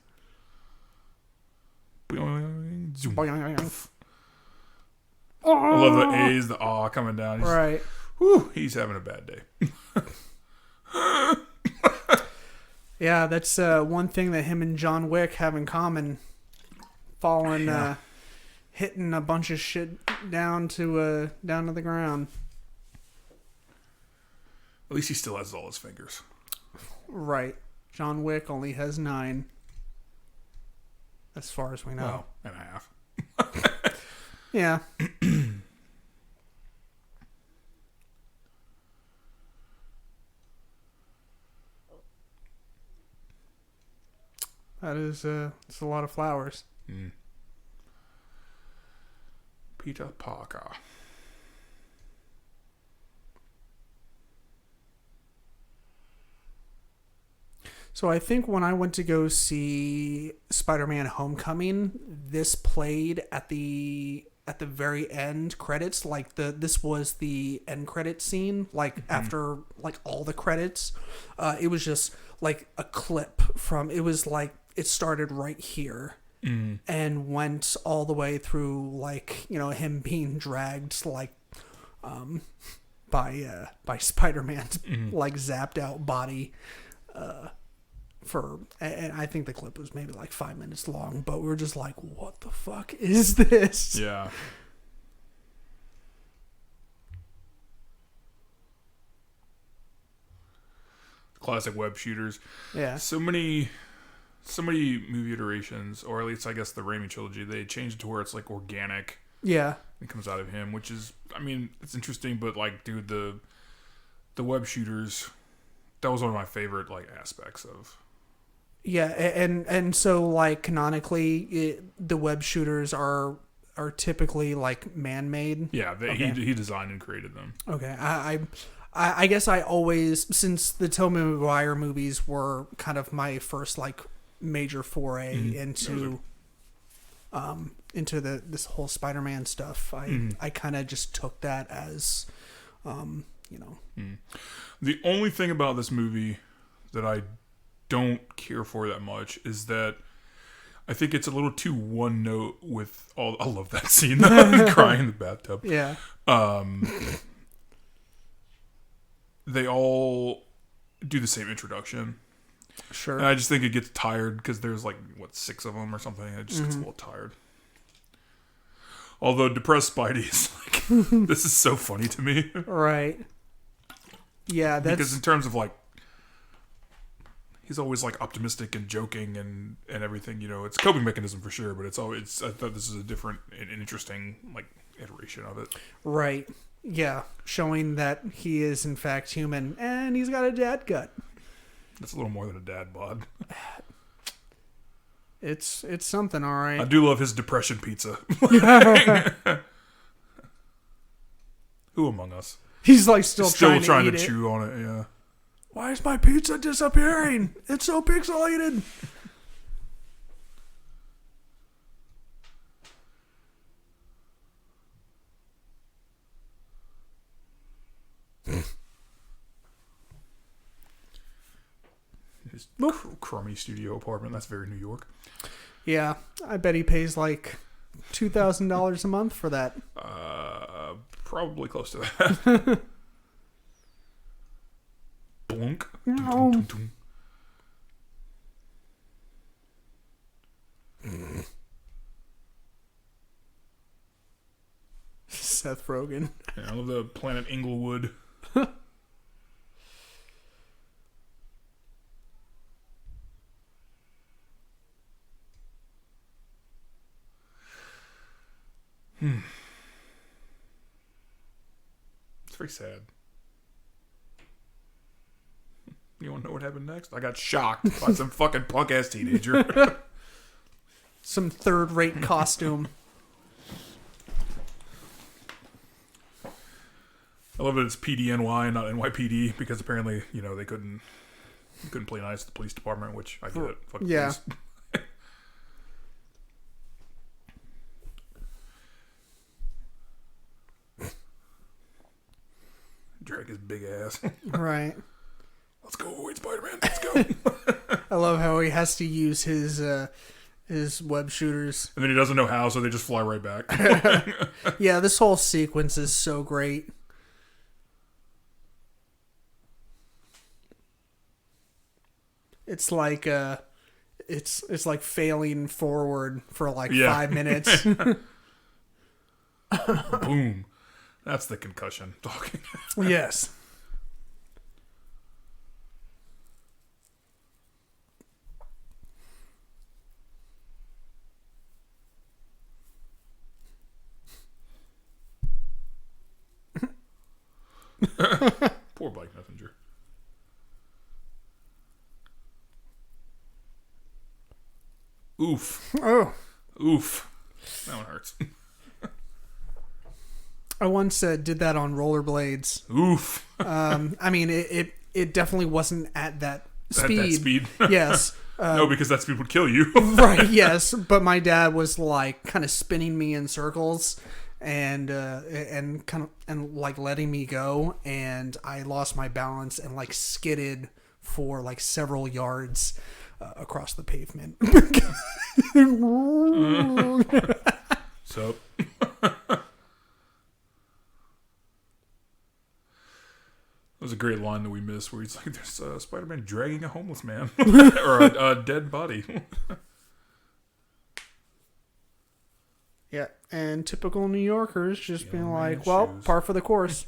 Yeah. I love the A's, the aw coming down. Right. Whew, he's having a bad day. Yeah, that's one thing that him and John Wick have in common. Falling, hitting a bunch of shit down to the ground. At least he still has all his fingers. Right. John Wick only has 9. As far as we know. Well, and a half. Yeah. That is, it's a lot of flowers. Peter Parker. So I think when I went to go see Spider-Man Homecoming, this played at the very end credits. Like this was the end credit scene. Like after like all the credits, it was just like a clip from. It was like it started right here and went all the way through, like, you know, him being dragged like by Spider-Man's like zapped out body. And I think the clip was maybe like 5 minutes long, but we were just like, what the fuck is this? Yeah. Classic web shooters. Yeah. So many movie iterations, or at least I guess the Raimi trilogy, they changed it to where it's like organic. Yeah. It comes out of him, which is, I mean, it's interesting, but like, dude, the web shooters, that was one of my favorite like aspects of. Yeah, and so like canonically, the web shooters are typically like man-made. Yeah, he designed and created them. Okay, I guess I always, since the Tobey Maguire movies were kind of my first like major foray into this whole Spider-Man stuff, I kind of just took that as, you know. The only thing about this movie that I don't care for that much is that I think it's a little too one note with all. I love that scene, crying in the bathtub. Yeah. They all do the same introduction. Sure. And I just think it gets tired because there's like 6 of them or something. It just gets a little tired. Although depressed Spidey is like, this is so funny to me. Right. Yeah, that's because in terms of like, he's always like optimistic and joking and everything. You know, it's a coping mechanism for sure. But it's always, I thought this is a different and interesting like iteration of it. right. Yeah, showing that he is in fact human and he's got a dad gut. That's a little more than a dad bod. It's something, all right. I do love his depression pizza. Who among us? He's like still trying to eat it. chew on it. Yeah. Why is my pizza disappearing? It's so pixelated. His crummy studio apartment. That's very New York. Yeah, I bet he pays like $2,000 a month for that. Probably close to that. Blunk. No. Dum, dum, Seth Rogen. Yeah, I love the Planet Inglewood. It's very sad. You want to know what happened next? I got shocked by some fucking punk ass teenager. Some third-rate costume. I love that it's PDNY and not NYPD because apparently, they couldn't play nice at the police department, which I get it. Fuck the Yeah. police. Drag his big ass. Right. Let's go, Wait, Spider-Man. Let's go. I love how he has to use his web shooters. And then he doesn't know how, so they just fly right back. Yeah, this whole sequence is so great. It's like it's like failing forward for like Yeah. 5 minutes. Boom. That's the concussion talking. Yes. Poor bike messenger. Oof. Oh. Oof. That one hurts. I once did that on rollerblades. Oof. I mean, it definitely wasn't at that At speed. that speed. Yes. No, because that speed would kill you. Right, yes. But my dad was like kind of spinning me in circles and kind of and like letting me go, and I lost my balance and like skidded for like several yards across the pavement. So. That was a great line that we missed where he's like, there's Spider-Man dragging a homeless man. Or a dead body. Yeah, and typical New Yorkers just being Young like, man well, shoes. par for the course.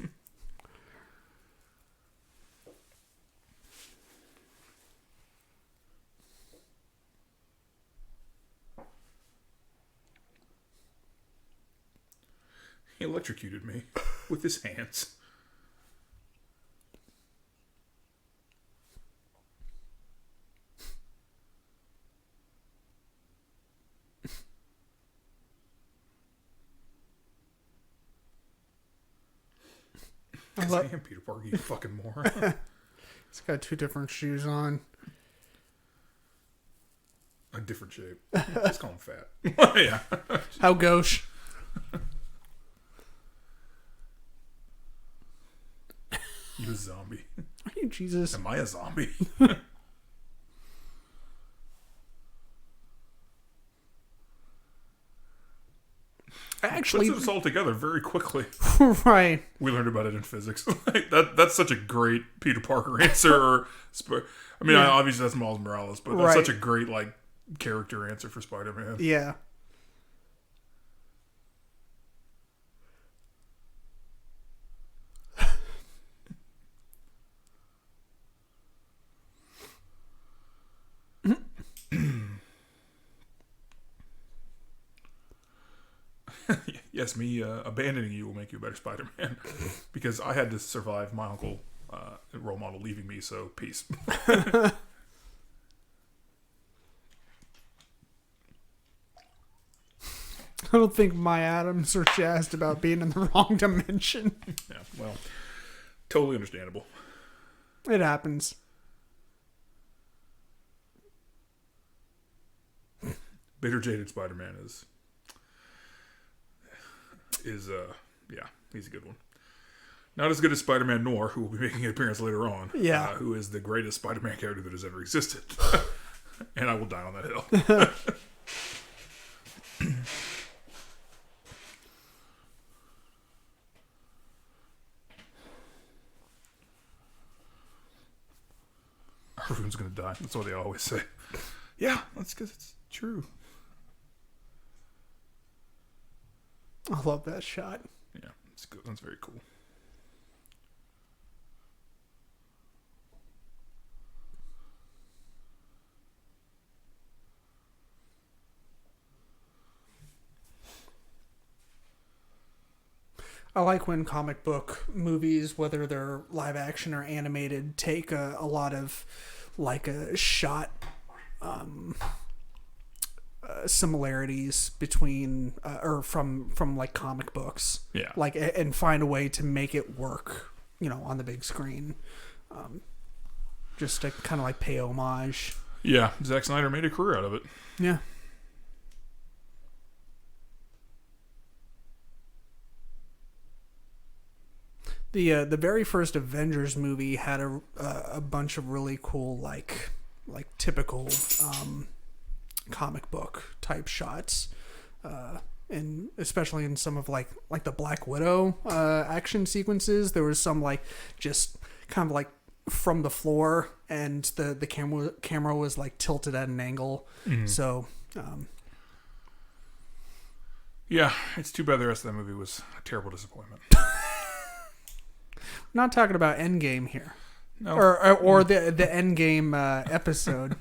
He electrocuted me with his hands. I I love- am Peter Parker, you fucking moron. He's got two different shoes on. A different shape. Just call him fat. Yeah. How gauche. You a zombie. Are you Jesus? Am I a zombie? Actually, Puts us all together very quickly. right. We learned about it in physics. That's such a great Peter Parker answer. I mean, Yeah. obviously that's Miles Morales, but that's Right. such a great character answer for Spider-Man. Yeah. Yes, me abandoning you will make you a better Spider-Man because I had to survive my uncle, role model, leaving me. So peace. I don't think my atoms are jazzed about being in the wrong dimension. Yeah, well, totally understandable. It happens. Bitter Jaded Spider-Man is yeah, he's a good one. Not as good as Spider-Man Noir, who will be making an appearance later on. Yeah. Who is the greatest Spider-Man character that has ever existed. And I will die on that hill. Everyone's gonna die. That's what they always say. Yeah, that's because it's true. I love that shot. Yeah, it's good. That's very cool. I like when comic book movies, whether they're live action or animated, take a lot of like a shot similarities between or from like comic books. Yeah. Like and find a way to make it work, on the big screen. Just to kind of like pay homage. Yeah, Zack Snyder made a career out of it. Yeah. The very first Avengers movie had a bunch of really cool like typical comic book type shots, and especially in some of like the Black Widow action sequences, there was some like just kind of like from the floor, and the camera was like tilted at an angle. So yeah, it's too bad the rest of that movie was a terrible disappointment. not talking about Endgame here. No. Or the Endgame episode,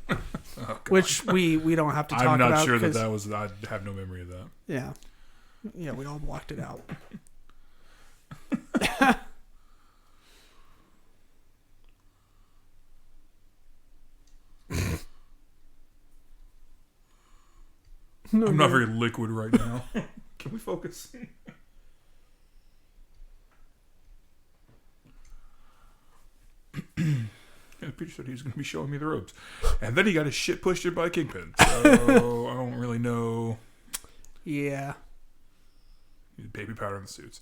which we don't have to talk about. I'm not sure that was. I have no memory of that. Yeah, we all blocked it out. I'm not very liquid right now. Can we focus? And Peter said he was going to be showing me the ropes. And then he got his shit pushed in by Kingpin. So I don't really know. Yeah. Baby powder in the suits.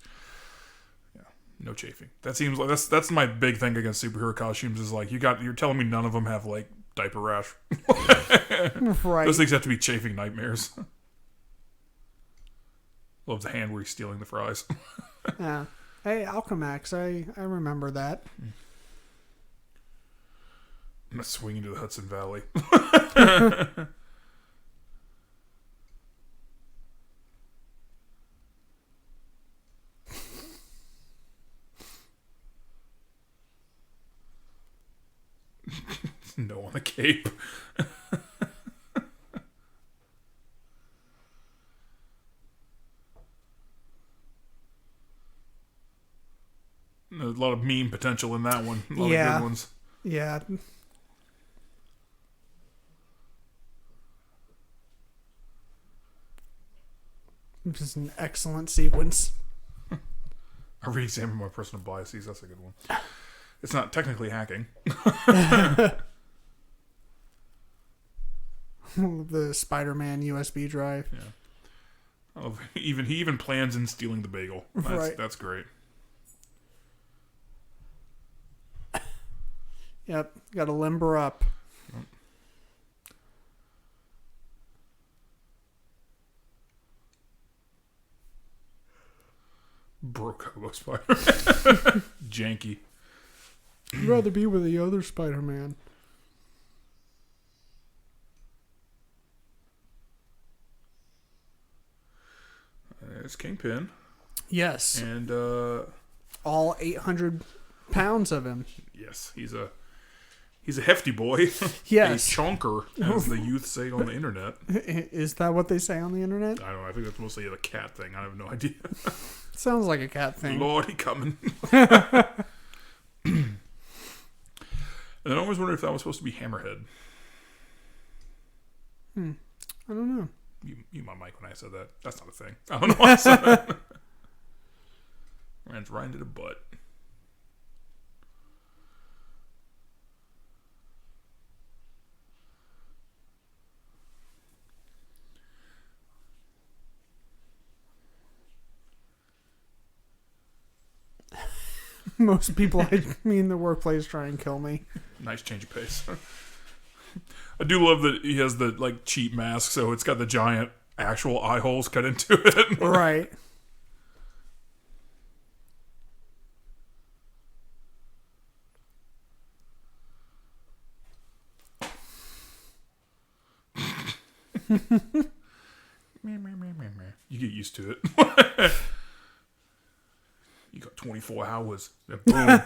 Yeah. No chafing. That seems like that's my big thing against superhero costumes is like you're telling me none of them have like diaper rash. Right. Those things have to be chafing nightmares. Love the hand where he's stealing the fries. Yeah. Hey, Alchemax, I remember that. I'm not swinging to the Hudson Valley. No on the cape. There's a lot of meme potential in that one. A lot of good ones. Yeah. Just an excellent sequence. I re-examine my personal biases. That's a good one. It's not technically hacking. The Spider-Man USB drive. Yeah. Oh, he even plans in stealing the bagel. That's great. Yep. Got to limber up. Broke Hobo Spider. Janky. I'd rather be with the other Spider-Man. There's Kingpin. Yes. And all 800 pounds of him. yes, he's a hefty boy. Yes. A chonker, as the youth say on the internet. Is that what they say on the internet? I don't know. I think that's mostly a cat thing. I have no idea. Sounds like a cat thing. Lord, he coming. And I always wondered if that was supposed to be Hammerhead. I don't know. You my mic when I said that. That's not a thing. I don't know why I said that. Ran right into the butt. Most people I meet in the workplace try and kill me. Nice change of pace. I do love that he has the like cheap mask, so it's got the giant actual eye holes cut into it. Right. You get used to it. You got 24 hours. And boom.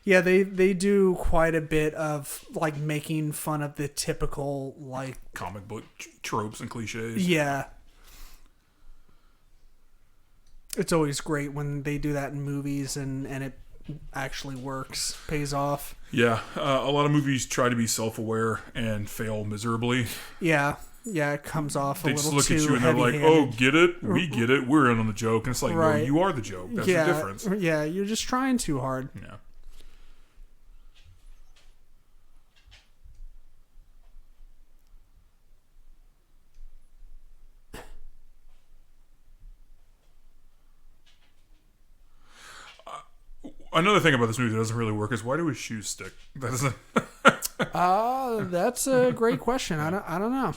Yeah, they do quite a bit of like making fun of the typical like Comic book tropes and cliches. yeah. It's always great when they do that in movies and it actually works, pays off. Yeah, a lot of movies try to be self-aware and fail miserably. Yeah, it comes off a They little just look too at you and they're like, heavy-handed. "Oh, get it? We get it. We're in on the joke." And it's like, Right. "No, you are the joke. That's yeah, the difference." Yeah, you're just trying too hard. Yeah. Another thing about this movie that doesn't really work is why do his shoes stick? That doesn't. That's a great question. I don't know.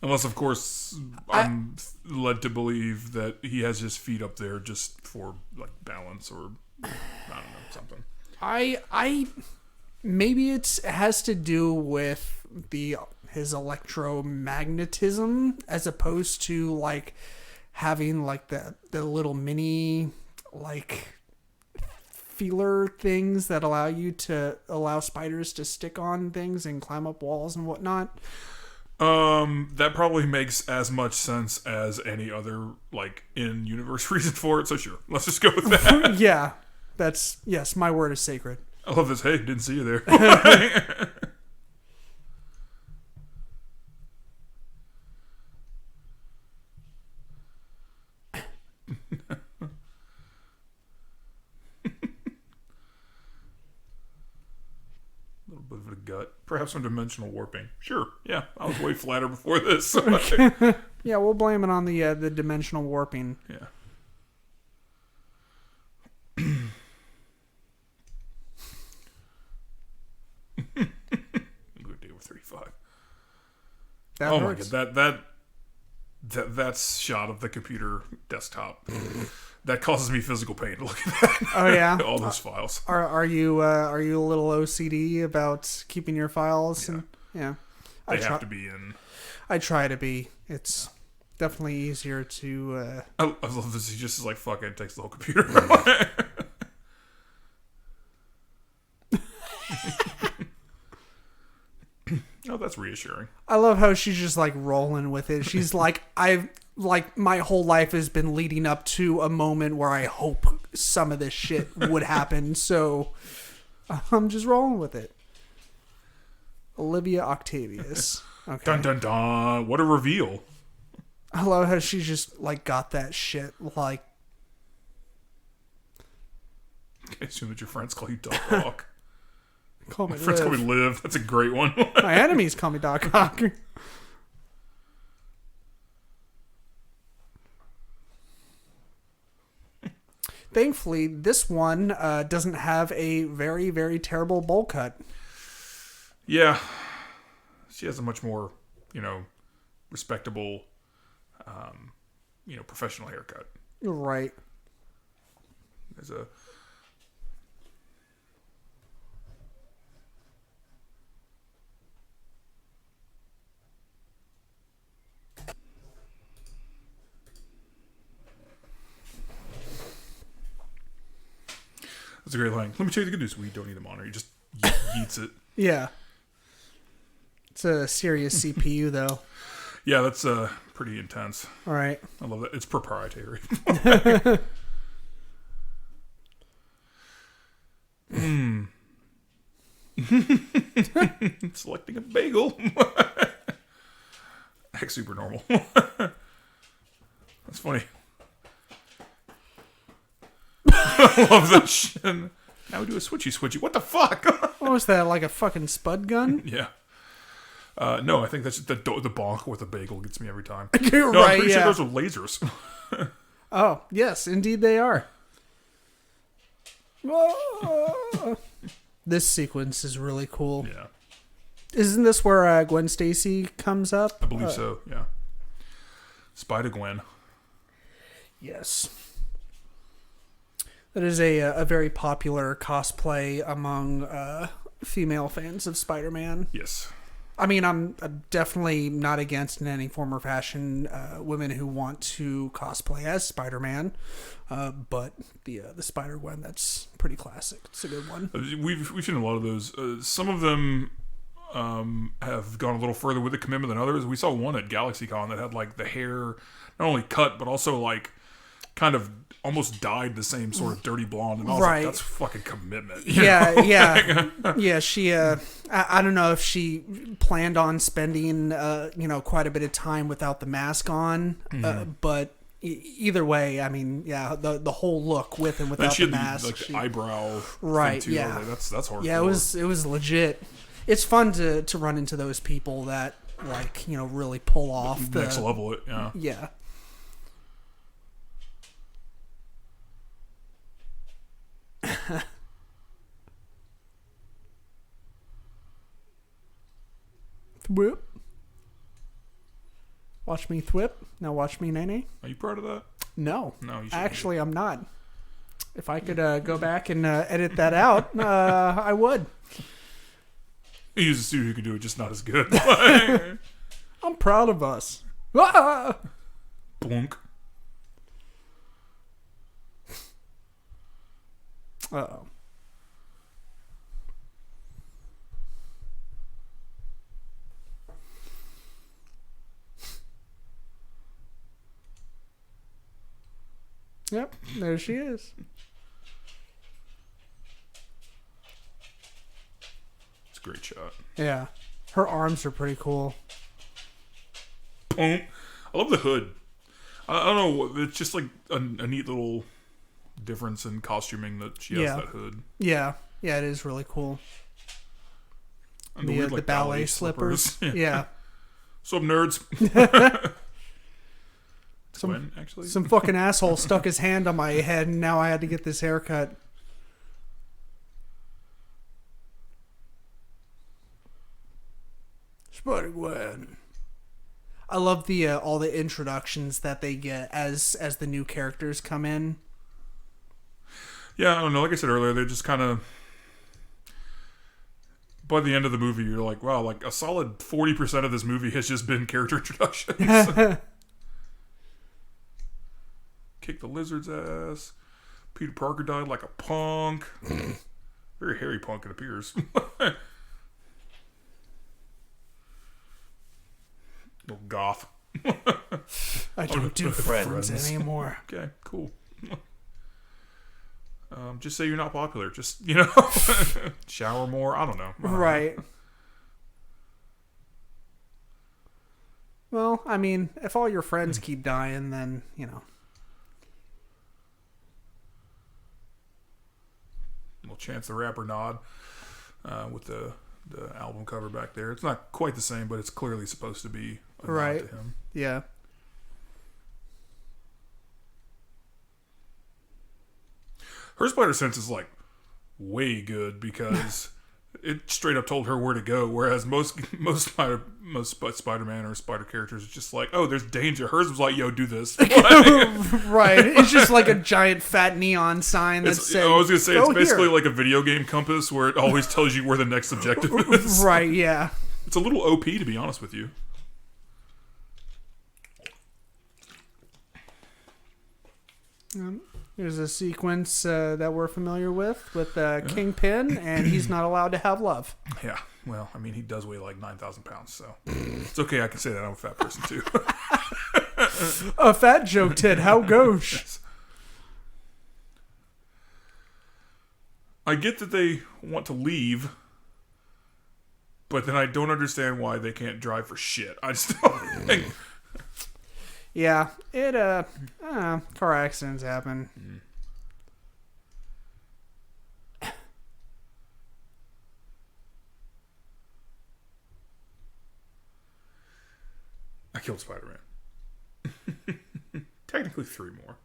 Unless, of course, I'm led to believe that he has his feet up there just for like balance or I don't know, something. I maybe it has to do with his electromagnetism as opposed to like having like the little mini like feeler things that allow spiders to stick on things and climb up walls and whatnot. That probably makes as much sense as any other like in-universe reason for it. So sure, let's just go with that. Yeah, yes, my word is sacred. I love this. Hey, didn't see you there. Little bit of a gut. Perhaps some dimensional warping. Sure. Yeah, I was way flatter before this. So Yeah, we'll blame it on the dimensional warping. yeah. Good day with 35. That Oh hurts. my god, that's shot of the computer desktop. That causes me physical pain to look at that. Oh yeah. All those files. Are you a little OCD about keeping your files? Yeah. And yeah, They have to be in. I try to be. It's definitely easier to. I love this. He just is like, fuck it, takes the whole computer. Oh, that's reassuring. I love how she's just like rolling with it. She's like, my whole life has been leading up to a moment where I hope some of this shit would happen. So I'm just rolling with it. Olivia Octavius. Okay. Dun dun dun. What a reveal. I love how she's just like got that shit like. I assume that your friends call you Doc Hawk. Call me My friends call me Liv. Liv. That's a great one. My enemies call me Doc Hawk. Thankfully, this one doesn't have a very, very terrible bowl cut. Yeah. She has a much more, respectable, professional haircut. Right. There's a. That's a great line. Let me tell you the good news. We don't need a monitor. He just yeets it. Yeah. It's a serious CPU, though. Yeah, that's pretty intense. All right. I love that. It's proprietary. Selecting a bagel. Heck, super normal. That's funny. I love that shit. Now we do a switchy. What the fuck? What was that, like a fucking spud gun? Yeah. No, I think that's the bonk with a bagel gets me every time. You're No, I'm right, pretty yeah. sure those are lasers. Oh, yes, indeed they are. This sequence is really cool. Yeah, Isn't this where Gwen Stacy comes up? I believe so. Yeah, Spider-Gwen. Yes. That is a very popular cosplay among female fans of Spider-Man. Yes. I mean, I'm definitely not against in any form or fashion women who want to cosplay as Spider-Man, but the Spider-Gwen, that's pretty classic. It's a good one. We've seen a lot of those. Some of them have gone a little further with the commitment than others. We saw one at GalaxyCon that had like the hair not only cut but also like kind of almost dyed the same sort of dirty blonde, and I was Right. like, that's fucking commitment. Yeah. She, I don't know if she planned on spending, quite a bit of time without the mask on, but either way, I mean, yeah, the whole look with and And without she the had mask, the eyebrow Right, thing too. I yeah. was like, that's hard. yeah, it was legit. It's fun to run into those people that like really pull off the next level. It yeah. Yeah. Thwip. Watch me thwip. Now watch me nay. Are you proud of that? No. No, you shouldn't Actually, I'm not. If I could go back and edit that out, I would. He used a studio who could do it, just not as good. I'm proud of us. Ah! Blunk. Uh-oh. Yep, there she is. It's a great shot. Yeah. Her arms are pretty cool. Boom. I love the hood. I don't know. It's just like a neat little difference in costuming that she has Yeah. that hood. Yeah. Yeah, it is really cool. And The, weird, the like, ballet slippers. Yeah. So up, nerds. Some, Gwen, actually. some fucking asshole stuck his hand on my head and now I had to get this haircut. Spider-Gwen. I love the all the introductions that they get as the new characters come in. Yeah, I don't know. Like I said earlier, they're just kind of. By the end of the movie, you're like, wow, like a solid 40% of this movie has just been character introductions. Kick the lizard's ass. Peter Parker died like a punk. Very hairy punk, it appears. Little goth. I don't do friends anymore. Okay, cool. Just say you're not popular. Just, shower more. I don't know. Right. Well, I mean, if all your friends keep dying, then, Little Chance the Rapper nod with the album cover back there. It's not quite the same, but it's clearly supposed to be a nod Right. to him. yeah. Her spider sense is like way good because it straight up told her where to go. Whereas most Spider-Man or spider characters is just like, oh, there's danger. Hers was like, yo, do this. Right. It's just like a giant fat neon sign that says. I was gonna say it's "Go basically here." like a video game compass where it always tells you where the next objective is. Right, yeah. It's a little OP, to be honest with you. There's a sequence that we're familiar with Kingpin, and he's not allowed to have love. Yeah, well, I mean, he does weigh like 9,000 pounds, so it's okay. I can say that I'm a fat person too. A fat joke, Ted. How gosh? Yes. I get that they want to leave, but then I don't understand why they can't drive for shit. I just don't think. Yeah, car accidents happen. killed Spider-Man. Technically 3 more.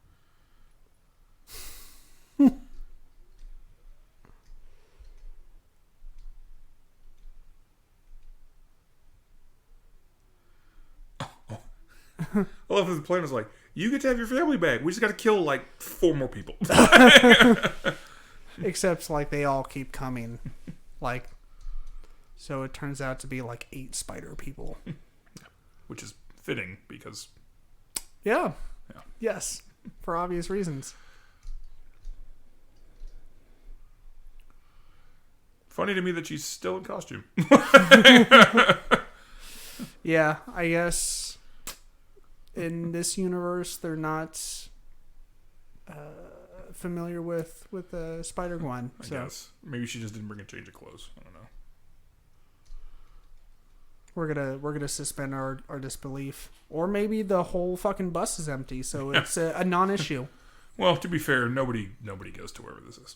I love that the plan was like, you get to have your family back. We just got to kill like 4 more people. Except like they all keep coming. Like, so it turns out to be like 8 spider people. Which is fitting because... Yeah. Yeah. Yes. For obvious reasons. Funny to me that she's still in costume. Yeah, I guess in this universe they're not familiar with Spider-Gwen. I So guess. Maybe she just didn't bring a change of clothes. I don't know. we're gonna suspend our disbelief. Or maybe the whole fucking bus is empty, so it's a non-issue. Well, to be fair, nobody goes to wherever this is.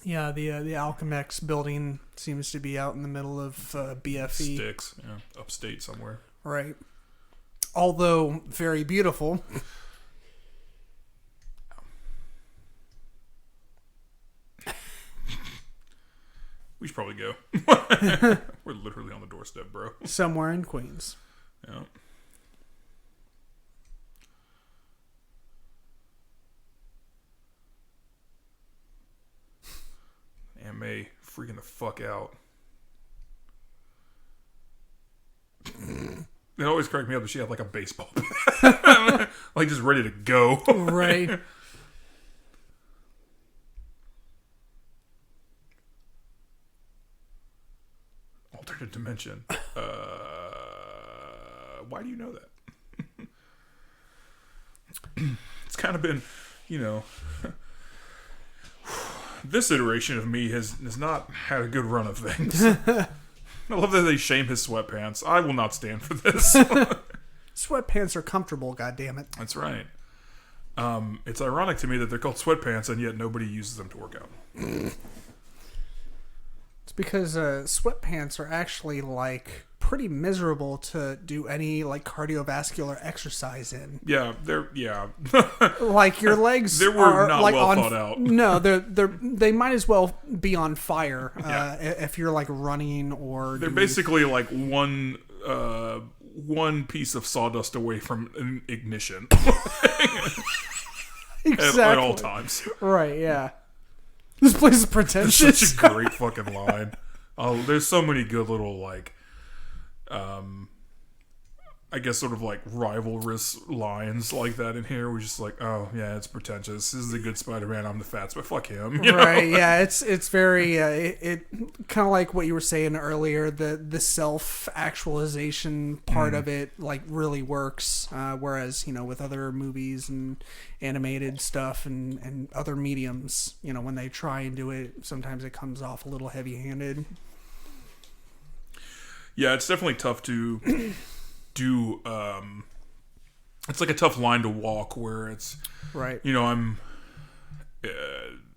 Yeah, the Alchemex building seems to be out in the middle of BFE. Sticks, yeah, upstate somewhere. Right. Although very beautiful. We should probably go. We're literally on the doorstep, bro. Somewhere in Queens. Yeah. Aunt May freaking the fuck out. It always cracked me up that she had like a baseball bat. Like just ready to go. Right. Alternate dimension. Why do you know that? It's kind of been, you know... This iteration of me has not had a good run of things. I love that they shame his sweatpants. I will not stand for this. Sweatpants are comfortable, goddammit. That's right. It's ironic to me that they're called sweatpants and yet nobody uses them to work out. It's because sweatpants are actually like pretty miserable to do any like cardiovascular exercise in. Yeah, Like your legs They were are not like well on, thought out. No, they might as well be on fire Yeah. if you're like running or They're doing- basically like one piece of sawdust away from an ignition exactly at all times. right. Yeah, this place is It's pretentious. such a great fucking line. Oh, there's so many good little like, I guess sort of like rivalrous lines like that in here. We're just like, oh yeah, it's pretentious. This is a good Spider-Man. I'm the fats, but fuck him. You know? Right, yeah, it's very it kind of like what you were saying earlier. The self actualization part of it like really works, whereas with other movies and animated stuff and other mediums, when they try and do it, sometimes it comes off a little heavy handed. Yeah, it's definitely tough to do. It's like a tough line to walk where it's Right. I'm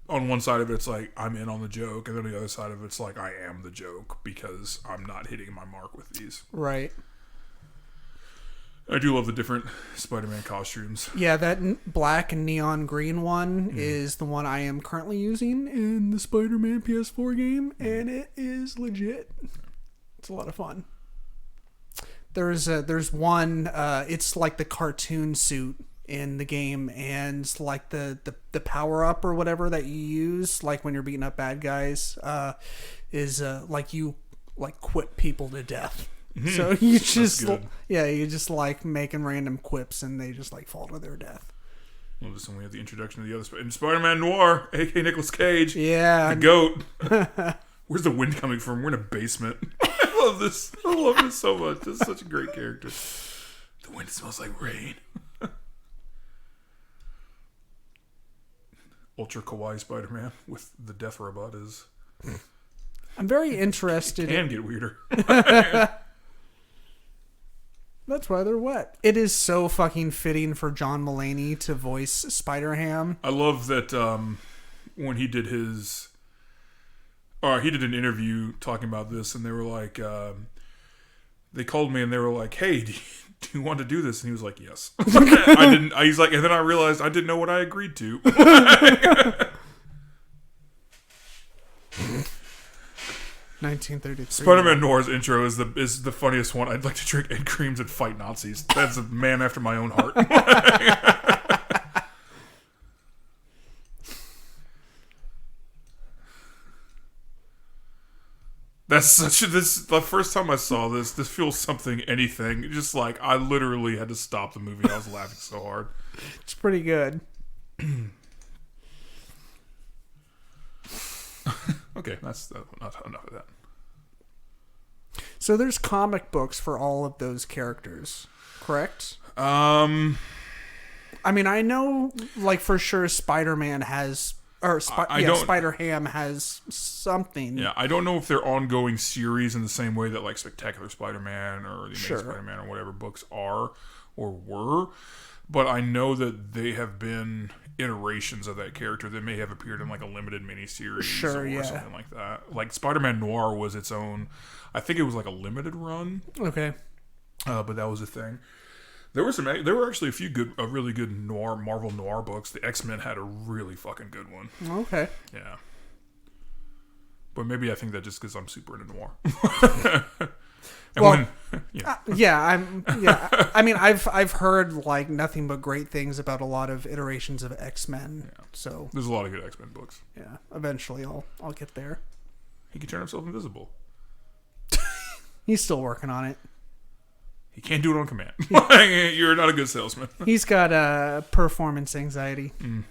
on one side of it's like I'm in on the joke, and then the other side of it's like I am the joke because I'm not hitting my mark with these. Right. I do love the different Spider-Man costumes. Yeah, that black and neon green one is the one I am currently using in the Spider-Man PS4 game, and it is legit. It's a lot of fun. There's one. It's like the cartoon suit in the game, and like the power up or whatever that you use, like when you're beating up bad guys, is like you like quip people to death. So you just good. you just like making random quips, and they just like fall to their death. Well, this one we have the introduction of the other in Spider-Man Noir, aka Nicolas Cage, Yeah, the goat. Where's the wind coming from? We're in a basement. I love this. I love this so much. This is such a great character. The wind smells like rain. Ultra kawaii Spider-Man with the death robot is I'm very interested. can get weirder. That's why they're wet. It is so fucking fitting for John Mulaney to voice Spider-Ham. I love that when he did his... he did an interview talking about this, and they were like, they called me and they were like, "Hey, do you want to do this?" And he was like, "Yes." I didn't. He's like, and then I realized I didn't know what I agreed to. 1933. Spider-Man Noir's intro is the funniest one. I'd like to drink Ed creams and fight Nazis. That's a man after my own heart. That's such a, the first time I saw this feels something, anything. Just like, I literally had to stop the movie. I was laughing so hard. It's pretty good. Okay, that's not enough of that. So there's comic books for all of those characters, correct? I mean, I know, like, for sure Spider-Man has... Spider-Ham has something. Yeah, I don't know if they're ongoing series in the same way that, like, Spectacular Spider-Man or The Amazing Spider-Man or whatever books are or were, but I know that they have been iterations of that character that may have appeared in, like, a limited miniseries or something like that. Like, Spider-Man Noir was its own... I think it was, like, a limited run. Okay. But that was a thing. There were actually a really good Marvel Noir books. The X-Men had a really fucking good one. Okay. Yeah. But maybe I think that just because I'm super into noir. I mean, I've heard like nothing but great things about a lot of iterations of X-Men. Yeah. So there's a lot of good X-Men books. Yeah. Eventually, I'll get there. He can turn himself invisible. He's still working on it. He can't do it on command. You're not a good salesman. He's got performance anxiety. Mm.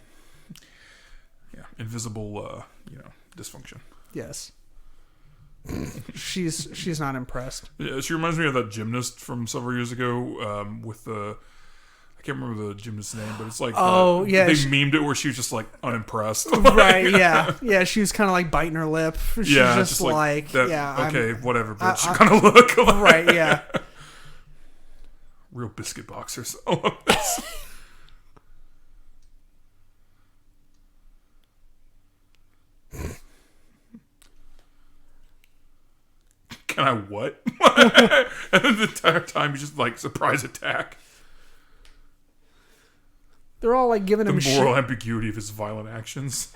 Yeah, invisible, dysfunction. Yes. She's not impressed. Yeah, she reminds me of that gymnast from several years ago. With the, I can't remember the gymnast's name, but it's like they memed it where she was just like unimpressed. Right? Yeah. She was kind of like biting her lip. She's just like that, okay, whatever, bitch. You kind of look like, right. Yeah. Real biscuit boxers. I love this. Can I what? And then the entire time you just like surprise attack. They're all like giving him shit. The moral ambiguity of his violent actions.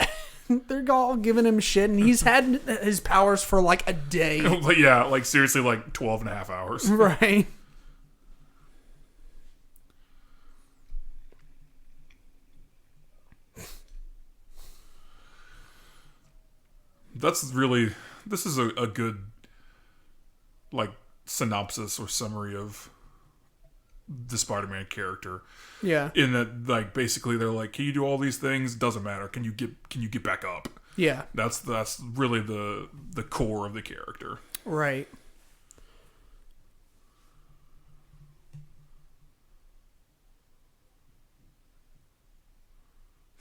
They're all giving him shit, and he's had his powers for like a day. Yeah, like seriously, like 12 and a half hours. Right. This is a good like synopsis or summary of the Spider-Man character. Yeah. In that, like, basically they're like, can you do all these things? Doesn't matter. Can you get back up? Yeah. That's really the core of the character. Right.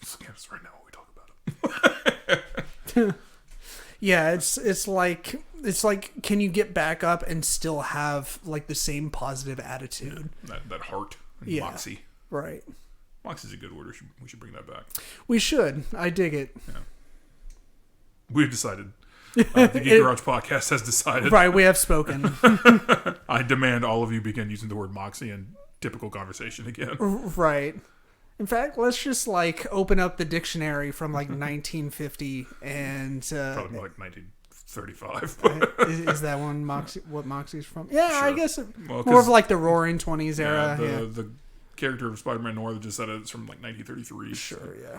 Just looking at us right now when we talk about it. Yeah, it's like can you get back up and still have like the same positive attitude? Yeah, that heart and moxie. Right. Moxie's a good word. We should bring that back. We should. I dig it. Yeah. We've decided. The Geek Garage podcast has decided. Right, we have spoken. I demand all of you begin using the word moxie in typical conversation again. Right. In fact, let's just like open up the dictionary from like 1950 and probably more like 1935. Is that one what Moxie's from? Yeah, sure. I guess more of like the Roaring 20s era. The character of Spider-Man Noir that just said it's from like 1933. Sure, yeah.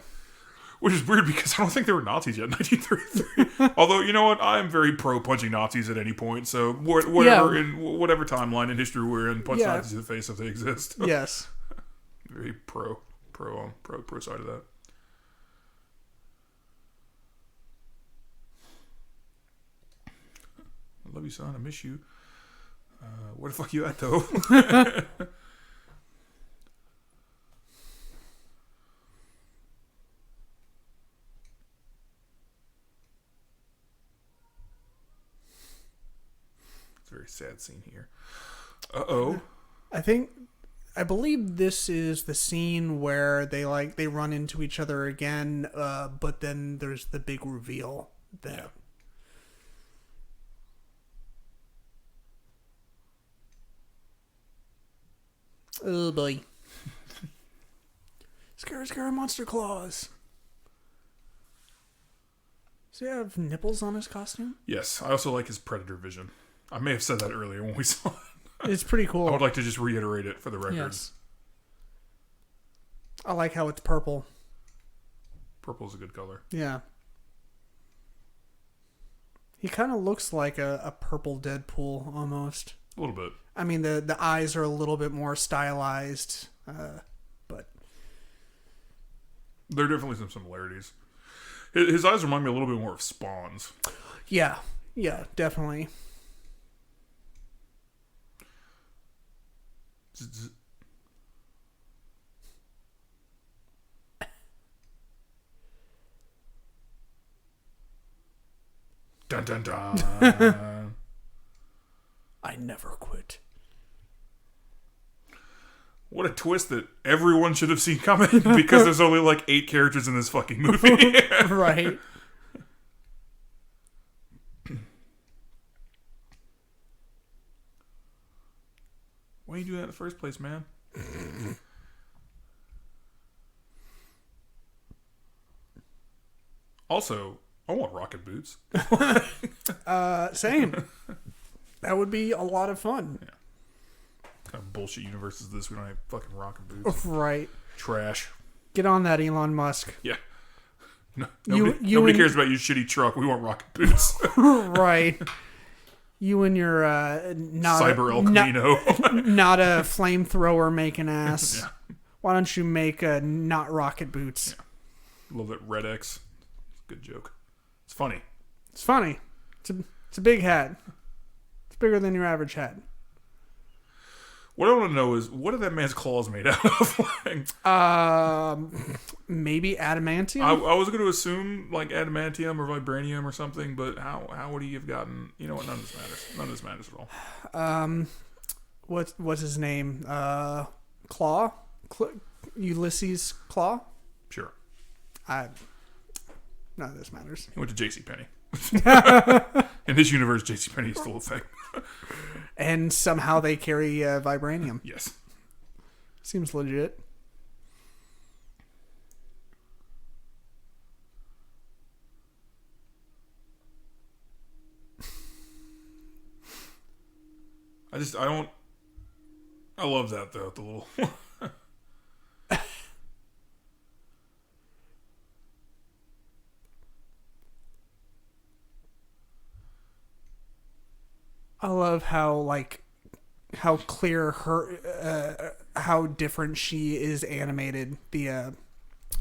Which is weird because I don't think there were Nazis yet in 1933. Although, you know what? I'm very pro punching Nazis at any point. So whatever in whatever timeline in history we're in, punch Nazis in the face if they exist. Yes. Very pro side of that. I love you, son. I miss you. Where the fuck you at, though? It's a very sad scene here. Uh-oh. I believe this is the scene where they run into each other again, but then there's the big reveal that Oh boy. Scary monster claws. Does he have nipples on his costume? Yes, I also like his predator vision. I may have said that earlier when we saw it. It's pretty cool. I would like to just reiterate it for the record. Yes. I like how it's purple. Purple's a good color. Yeah. He kind of looks like a purple Deadpool almost. A little bit. I mean, the eyes are a little bit more stylized, but There are definitely some similarities. His eyes remind me a little bit more of Spawn's. yeah, definitely. Dun dun dun. I never quit. What a twist that everyone should have seen coming because there's only like 8 characters in this fucking movie. Right. Why you do that in the first place, man? Also, I want rocket boots. Same. That would be a lot of fun. Yeah. What kind of bullshit universe is this? We don't have fucking rocket boots. Right. Trash. Get on that, Elon Musk. Yeah. No, You nobody and- cares about your shitty truck. We want rocket boots. Right. You and your not Cyber El not, Camino. not a flamethrower making ass. Yeah. Why don't you make not rocket boots? Love that Red X. Good joke. It's funny. It's funny. It's a big hat. It's bigger than your average hat. What I want to know is, what are that man's claws made out of? Maybe adamantium. I was going to assume like adamantium or vibranium or something, but how would he have gotten? You know what? None of this matters. None of this matters at all. What's his name? Claw? Ulysses Claw? Sure. None of this matters. He went to JCPenney. In this universe, JCPenney is still a thing. And somehow they carry vibranium. Yes. Seems legit. I love that though. The little. I love how clear her how different she is animated. The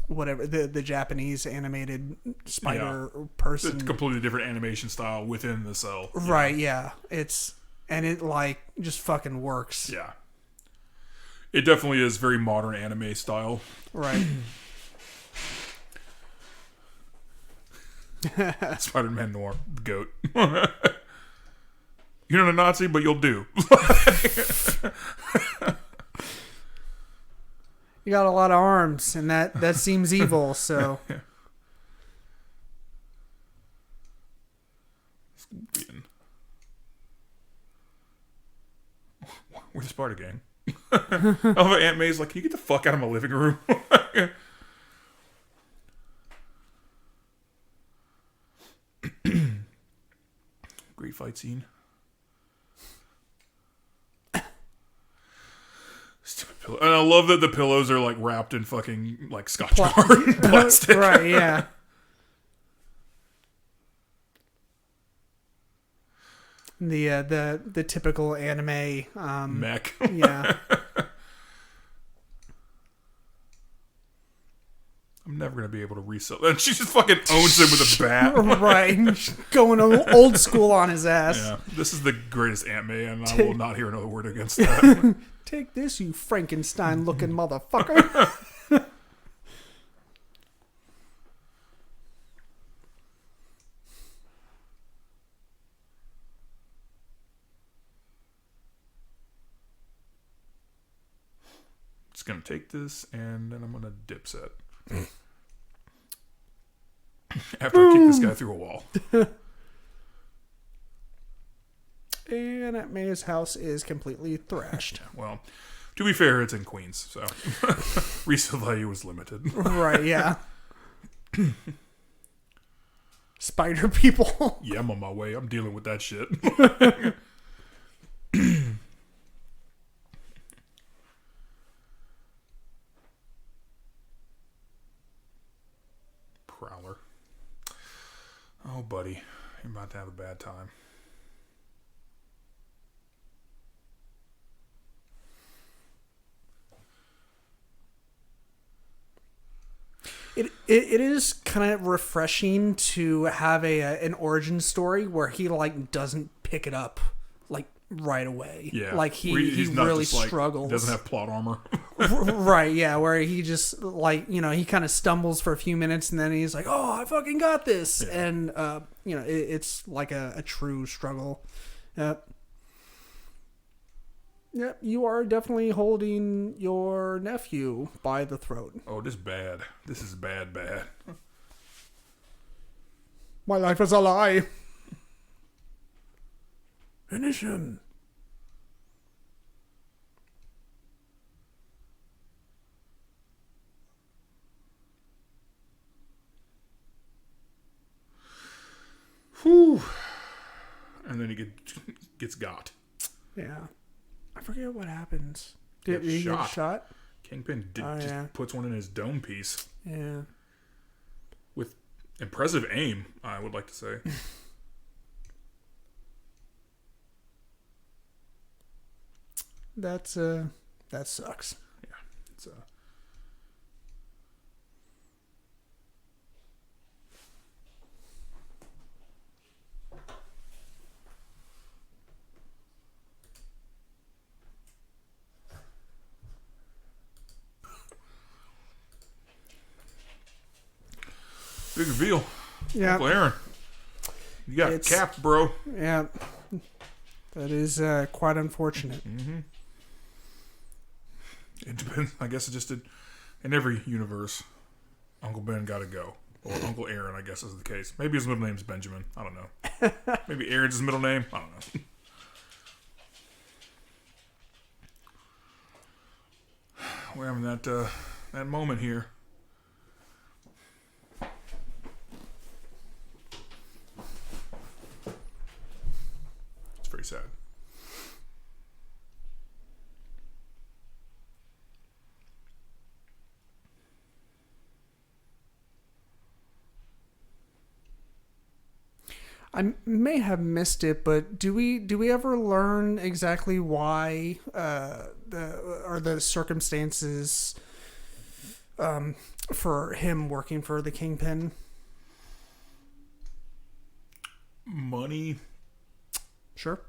whatever the Japanese animated spider It's person. a completely different animation style within the cell. Right, yeah. It like just fucking works. Yeah. It definitely is very modern anime style. Right. Spider-Man Noir, the goat. You're not a Nazi, but you'll do. You got a lot of arms, and that seems evil, so We're the Sparta Gang. I love how Aunt May's like, can you get the fuck out of my living room? Great fight scene. Stupid pillow. And I love that the pillows are like wrapped in fucking like Scotch guard plastic. right, yeah. The typical anime Mech. yeah. I'm never gonna be able to resell. And she just fucking owns him with a bat. Right. Going old school on his ass. Yeah, this is the greatest Aunt May, and I will not hear another word against that. Take this, you Frankenstein looking motherfucker. Just gonna take this, and then I'm gonna dip set. After I kick this guy through a wall. And Aunt May's house is completely thrashed. Well, To be fair, it's in Queens, so resale value was limited. Right, yeah. Spider people. Yeah, I'm on my way. I'm dealing with that shit. Prowler. Oh, buddy. You're about to have a bad time. It is kind of refreshing to have an origin story where he like doesn't pick it up like right away. Yeah. Like he He's not really just, like, struggles. Doesn't have plot armor. Right, yeah, where he just like, he kind of stumbles for a few minutes and then he's like, "Oh, I fucking got this." Yeah. And it's like a true struggle. Yep. Yep, you are definitely holding your nephew by the throat. Oh, this is bad. This is bad. My life is a lie. Finish him. Whew. And then he gets got. Yeah. I forget what happens. Did Gets he get shot. shot? Kingpin Oh, just yeah. puts one in his dome piece Yeah. with impressive aim, I would like to say. That sucks. Yeah, it's big reveal. Yeah. Uncle Aaron, you got It's- capped, bro. Yeah. That is quite unfortunate. It depends. I guess it just did. In every universe, Uncle Ben got to go. Or Uncle Aaron, I guess is the case. Maybe his middle name's Benjamin. I don't know. Maybe Aaron's his middle name. I don't know. We're having that moment here. It's very sad. I may have missed it, but do we ever learn exactly why the circumstances for him working for the Kingpin? Money. Sure.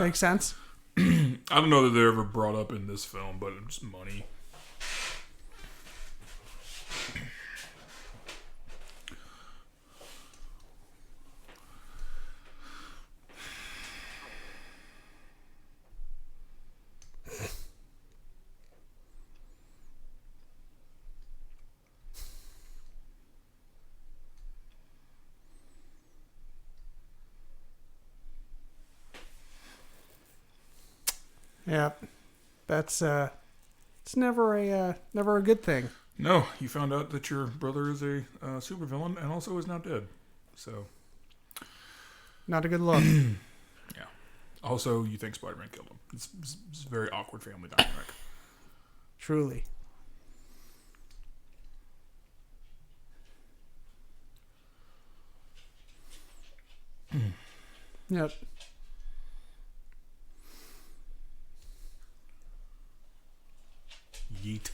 Makes sense. I don't know that they're ever brought up in this film, but it's money. Yeah. That's it's never a good thing. No, you found out that your brother is a supervillain and also is now dead. So, Not a good look. yeah. Also, you think Spider-Man killed him. It's a very awkward family dynamic. Truly. Yep. Yeet.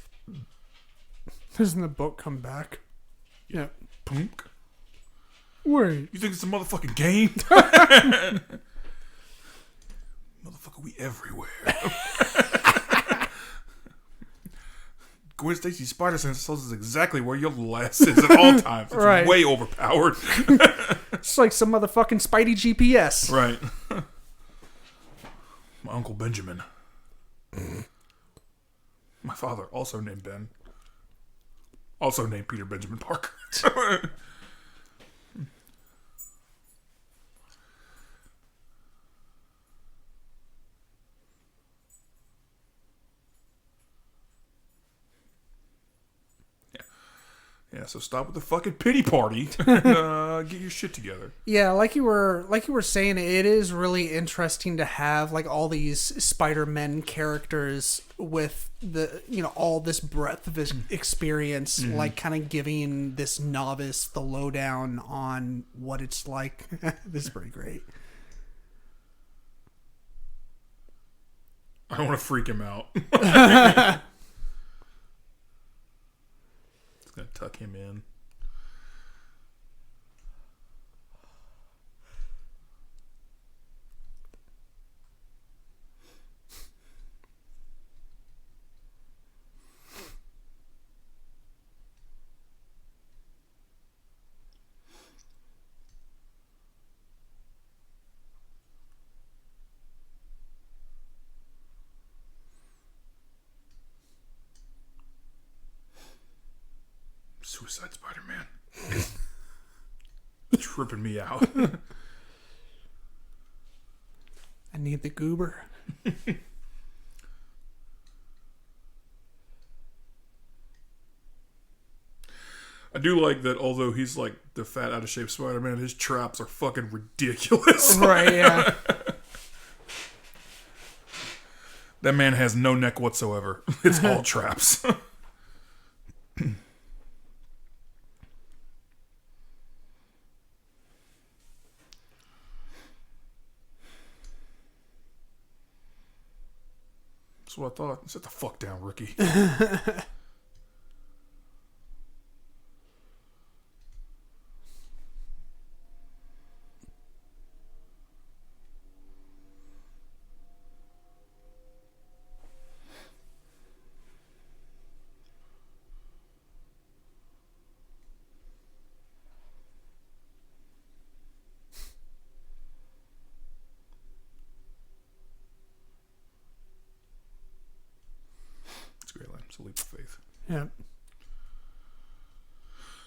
Doesn't the boat come back? Yep. Punk. Wait. You think it's a motherfucking game? Motherfucker, we everywhere. Gwen Stacy's spider sense tells us exactly where your lass is at all times. It's Right. way overpowered. It's like some motherfucking Spidey GPS. Right. My Uncle Benjamin. My father, also named Ben. Also named Peter Benjamin Parker. Yeah, so stop with the fucking pity party and get your shit together. Yeah, like you were saying, it is really interesting to have like all these Spider-Man characters with the all this breadth of his experience, like kind of giving this novice the lowdown on what it's like. This is pretty great. I don't want to freak him out. Just gonna tuck him in. Suicide Spider-Man. Tripping me out. I need the goober. I do like that, although he's like the fat, out of shape Spider-Man, his traps are fucking ridiculous. Right, yeah. That man has no neck whatsoever. It's all traps. That's what I thought. Sit the fuck down, rookie. It's a great line. It's a leap of faith. Yeah.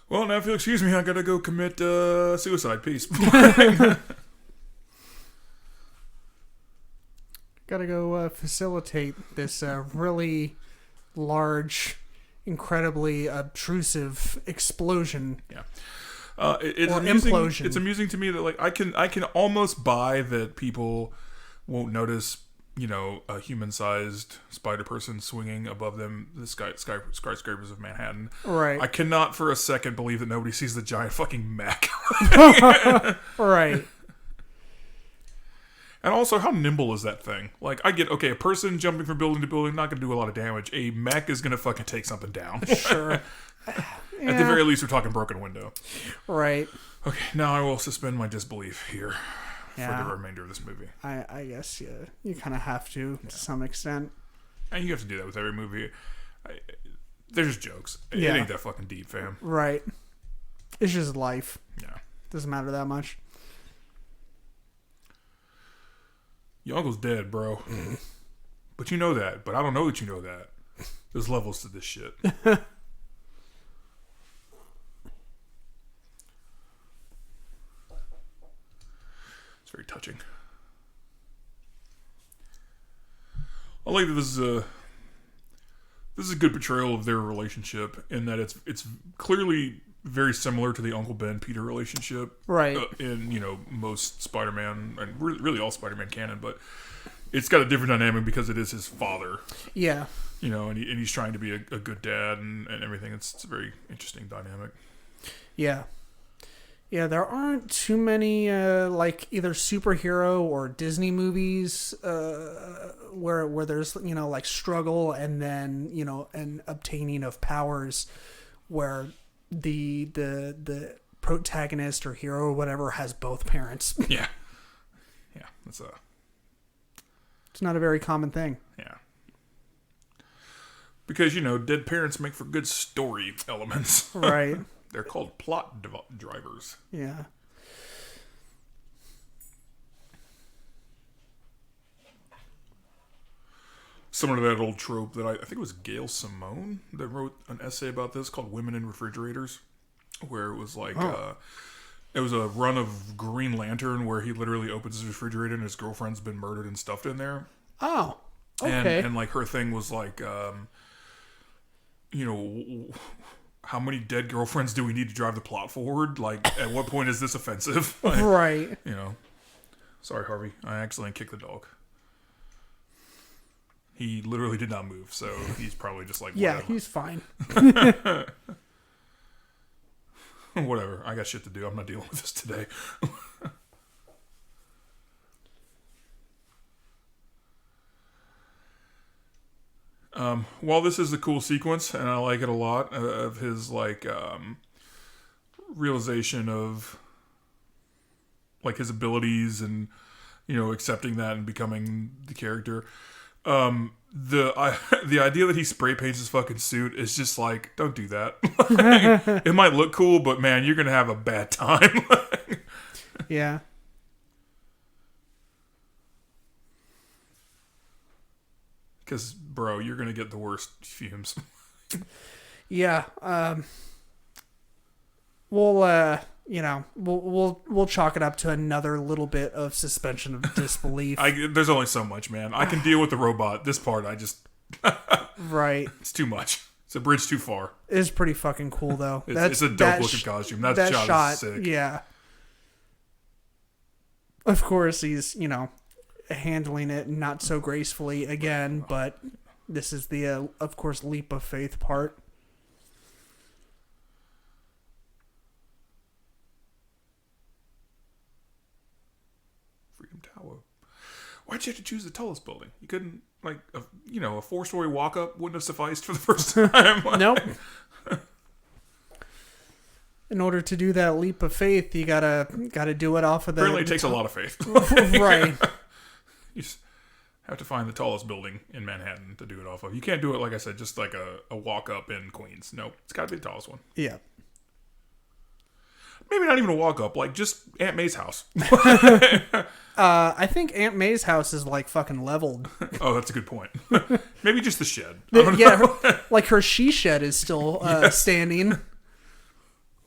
Well, now if you'll excuse me, I gotta go commit suicide. Peace. Gotta go facilitate this really large, incredibly obtrusive explosion. Yeah. It's Or amusing. implosion. It's amusing to me that like I can almost buy that people won't notice, a human-sized spider person swinging above them the skyscrapers of Manhattan. Right. I cannot for a second believe that nobody sees the giant fucking mech. Right. And also, how nimble is that thing? Like, I get, okay, a person jumping from building to building, not going to do a lot of damage. A mech is going to fucking take something down. Sure. At the very least, we're talking broken window. Right. Okay, now I will suspend my disbelief here for Yeah. the remainder of this movie. I guess you kind of have to some extent. And you have to do that with every movie. They're just jokes. Yeah. It ain't that fucking deep, fam. Right. It's just life. Yeah. Doesn't matter that much. Your uncle's dead, bro. But you know that. But I don't know that you know that. There's levels to this shit. It's very touching. I like that this is a good portrayal of their relationship in that it's clearly very similar to the Uncle Ben Peter relationship, Right. In most Spider-Man and really all Spider-Man canon, but it's got a different dynamic because it is his father, Yeah. and he's trying to be a good dad and everything. It's a very interesting dynamic. Yeah. Yeah, there aren't too many like either superhero or Disney movies where there's like struggle and then an obtaining of powers where the protagonist or hero or whatever has both parents. Yeah, that's It's not a very common thing. yeah. Because dead parents make for good story elements. Right. They're called plot drivers. Yeah. Similar to that old trope that I think it was Gail Simone that wrote an essay about this called Women in Refrigerators, where it was like, it was a run of Green Lantern where he literally opens his refrigerator and his girlfriend's been murdered and stuffed in there. Oh. Okay. And like her thing was like, how many dead girlfriends do we need to drive the plot forward? Like, at what point is this offensive? Like, Right. you know. Sorry, Harvey. I accidentally kicked the dog. He literally did not move, so he's probably just like, Yeah, whatever. he's fine. Whatever. I got shit to do. I'm not dealing with this today. While this is a cool sequence, and I like it a lot, of his, like, realization of, like, his abilities and, you know, accepting that and becoming the character. The idea that he spray paints his fucking suit is just like, don't do that. Like, it might look cool, but man, you're gonna have a bad time. Yeah. Because, bro, you're gonna get the worst fumes. Yeah. We'll you know, we'll chalk it up to another little bit of suspension of disbelief. There's only so much, man. I can deal with the robot. This part, Right. it's too much. It's a bridge too far. It is pretty fucking cool though. It's a dope looking costume. That shot is sick. Yeah. Of course, he's, you know, handling it not so gracefully again, but this is the, of course, leap of faith part. Freedom Tower. Why'd you have to choose the tallest building? You couldn't, like, a 4-story walk-up wouldn't have sufficed for the first time. Nope. In order to do that leap of faith, you gotta do it off of the. Apparently, it takes a lot of faith. Right. You just have to find the tallest building in Manhattan to do it off of. You can't do it, like I said, just like a walk-up in Queens. Nope. It's got to be the tallest one. Yeah. Maybe not even a walk-up, like just Aunt May's house. I think Aunt May's house is like fucking leveled. Oh, that's a good point. Maybe just the shed. I don't Yeah, know. like her she shed is still standing.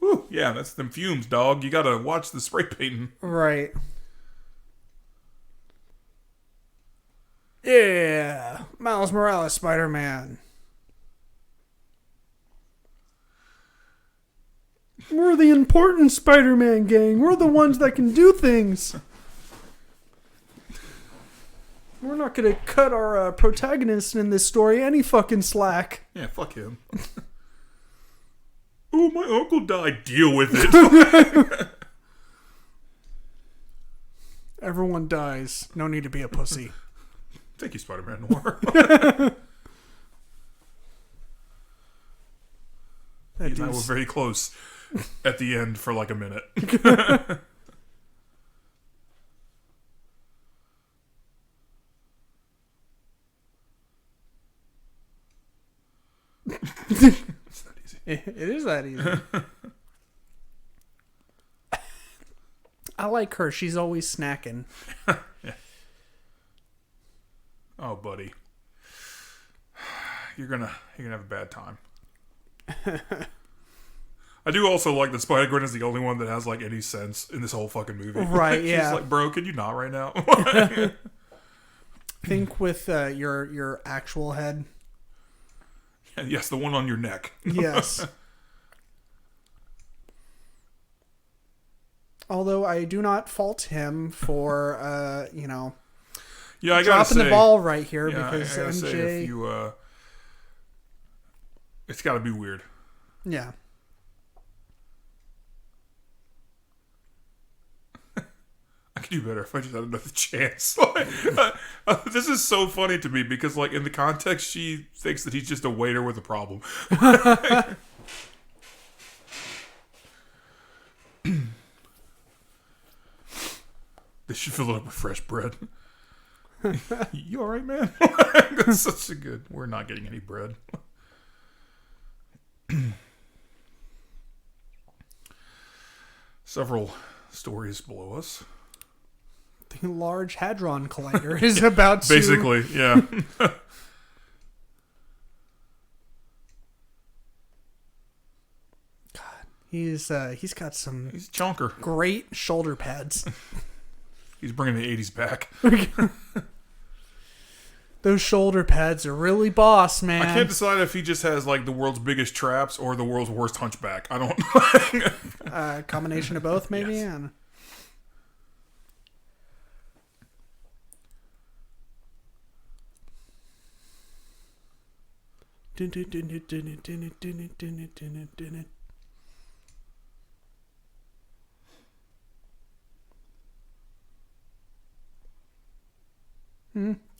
Whew, yeah, that's them fumes, dog. You gotta watch the spray painting. Right. Yeah, Miles Morales, Spider-Man. We're the important Spider-Man gang. We're the ones that can do things. We're not gonna cut our protagonist in this story any fucking slack. Yeah, fuck him. Oh, my uncle died. Deal with it. Everyone dies. No need to be a pussy. Thank you, Spider-Man Noir. That You and I were dude's- very close at the end for like a minute. It's not easy. It is that easy. I like her. She's always snacking. Oh, buddy. You're gonna have a bad time. I do also like that Spider-Gwen is the only one that has like any sense in this whole fucking movie. Right, She's yeah. like, bro, can you not right now? Think with your actual head. Yes, the one on your neck. Yes. Although I do not fault him for Yeah, I gotta dropping say, the ball right here Yeah, because I gotta say, MJ. if you, it's got to be weird. Yeah. I could do better if I just had another chance. This is so funny to me because, like, in the context, she thinks that he's just a waiter with a problem. They should fill it up with fresh bread. You all right, man? That's such a good. We're not getting any bread. Several stories below us. The Large Hadron Collider is about to... Basically, yeah. He's got some He's a chonker. great shoulder pads. He's bringing the 80s back. Those shoulder pads are really boss, man. I can't decide if he just has like the world's biggest traps or the world's worst hunchback. I don't know. Combination of both, maybe. Yes. And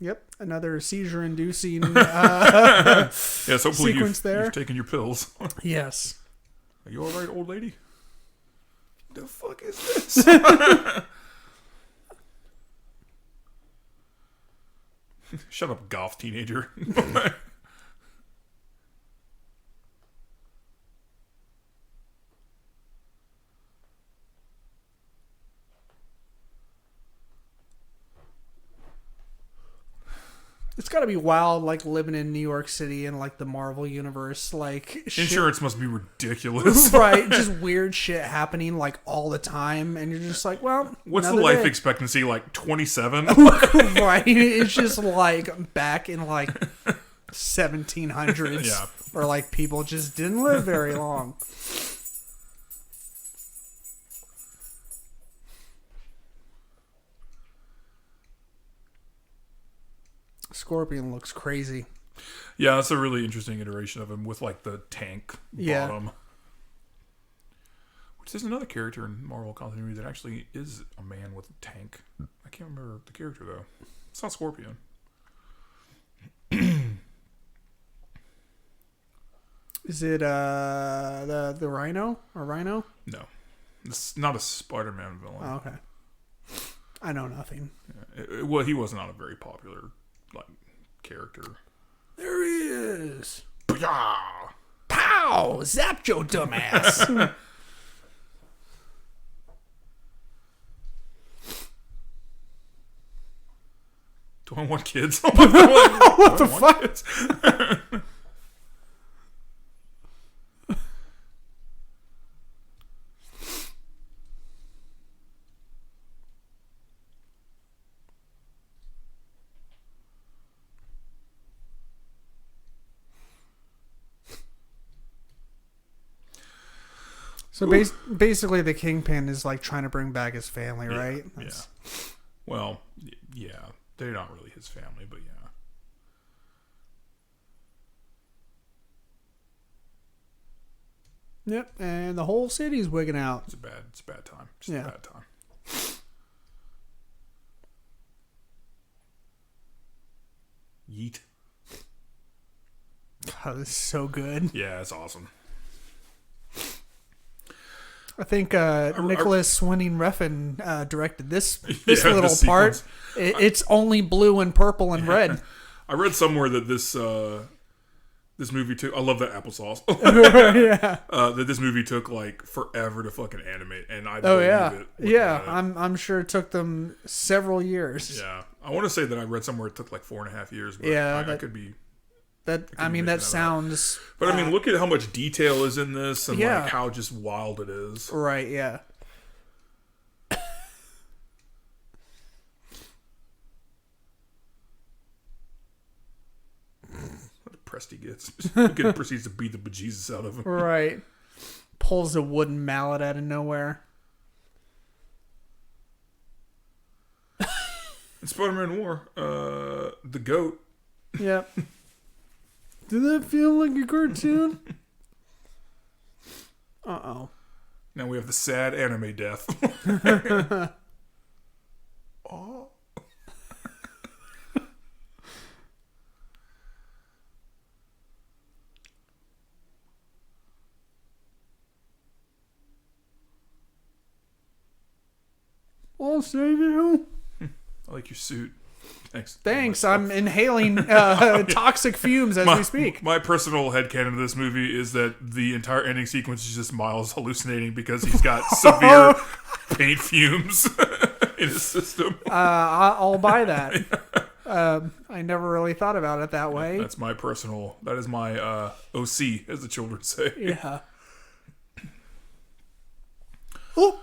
Yep, another seizure-inducing Yes, hopefully sequence there. you've taken your pills. Yes. Are you all right, old lady? The fuck is this? Shut up, goth teenager. It's got to be wild, like living in New York City and like the Marvel universe, like shit- Insurance must be ridiculous. right? Just weird shit happening like all the time, and you're just like, well, What's the another life day. expectancy? Like 27? Right? It's just like back in like 1700s, Yeah. where like people just didn't live very long. Scorpion looks crazy. Yeah, that's a really interesting iteration of him with like the tank Yeah. bottom. Which there's another character in Marvel continuity that actually is a man with a tank. I can't remember the character though. It's not Scorpion. Is it the Rhino or Rhino? No. It's not a Spider-Man villain. Oh, okay. I know nothing. Well, he was not a very popular like character. There he is. Yeah. Pow! Zapped your dumbass. Do I want kids? what the fuck? Kids? So basically, the Kingpin is like trying to bring back his family, right? Yeah. Well, yeah. They're not really his family, but yeah. Yep, and the whole city's wigging out. It's a bad time. Just Yeah. a bad time. Yeet. God, this is so good. Yeah, it's awesome. I think Nicholas Winding Refn directed this Yeah, little this part. sequence. It's only blue and purple and red. I read somewhere that this movie took. I love that applesauce. Yeah. That this movie took like forever to fucking animate, and I Oh believe yeah. it. looking Yeah. at it. I'm sure it took them several years. Yeah, I want to say that I read somewhere it took like 4.5 years. But Yeah, I that- could be. That I be mean, making that that up. sounds. But I mean, look at how much detail is in this, and Yeah. like how just wild it is. Right. Yeah. What depressed he gets. He proceeds to beat the bejesus out of him. Right. Pulls a wooden mallet out of nowhere. In Spider-Man War, the goat. Yep. Did that feel like a cartoon? Uh-oh. Now we have the sad anime death. Oh. I'll save you. I like your suit. Thanks. Thanks. I'm inhaling toxic fumes as we speak. My personal headcanon of this movie is that the entire ending sequence is just Miles hallucinating because he's got severe paint fumes in his system. I'll buy that. I never really thought about it that way. That is my OC, as the children say. Yeah. Oh.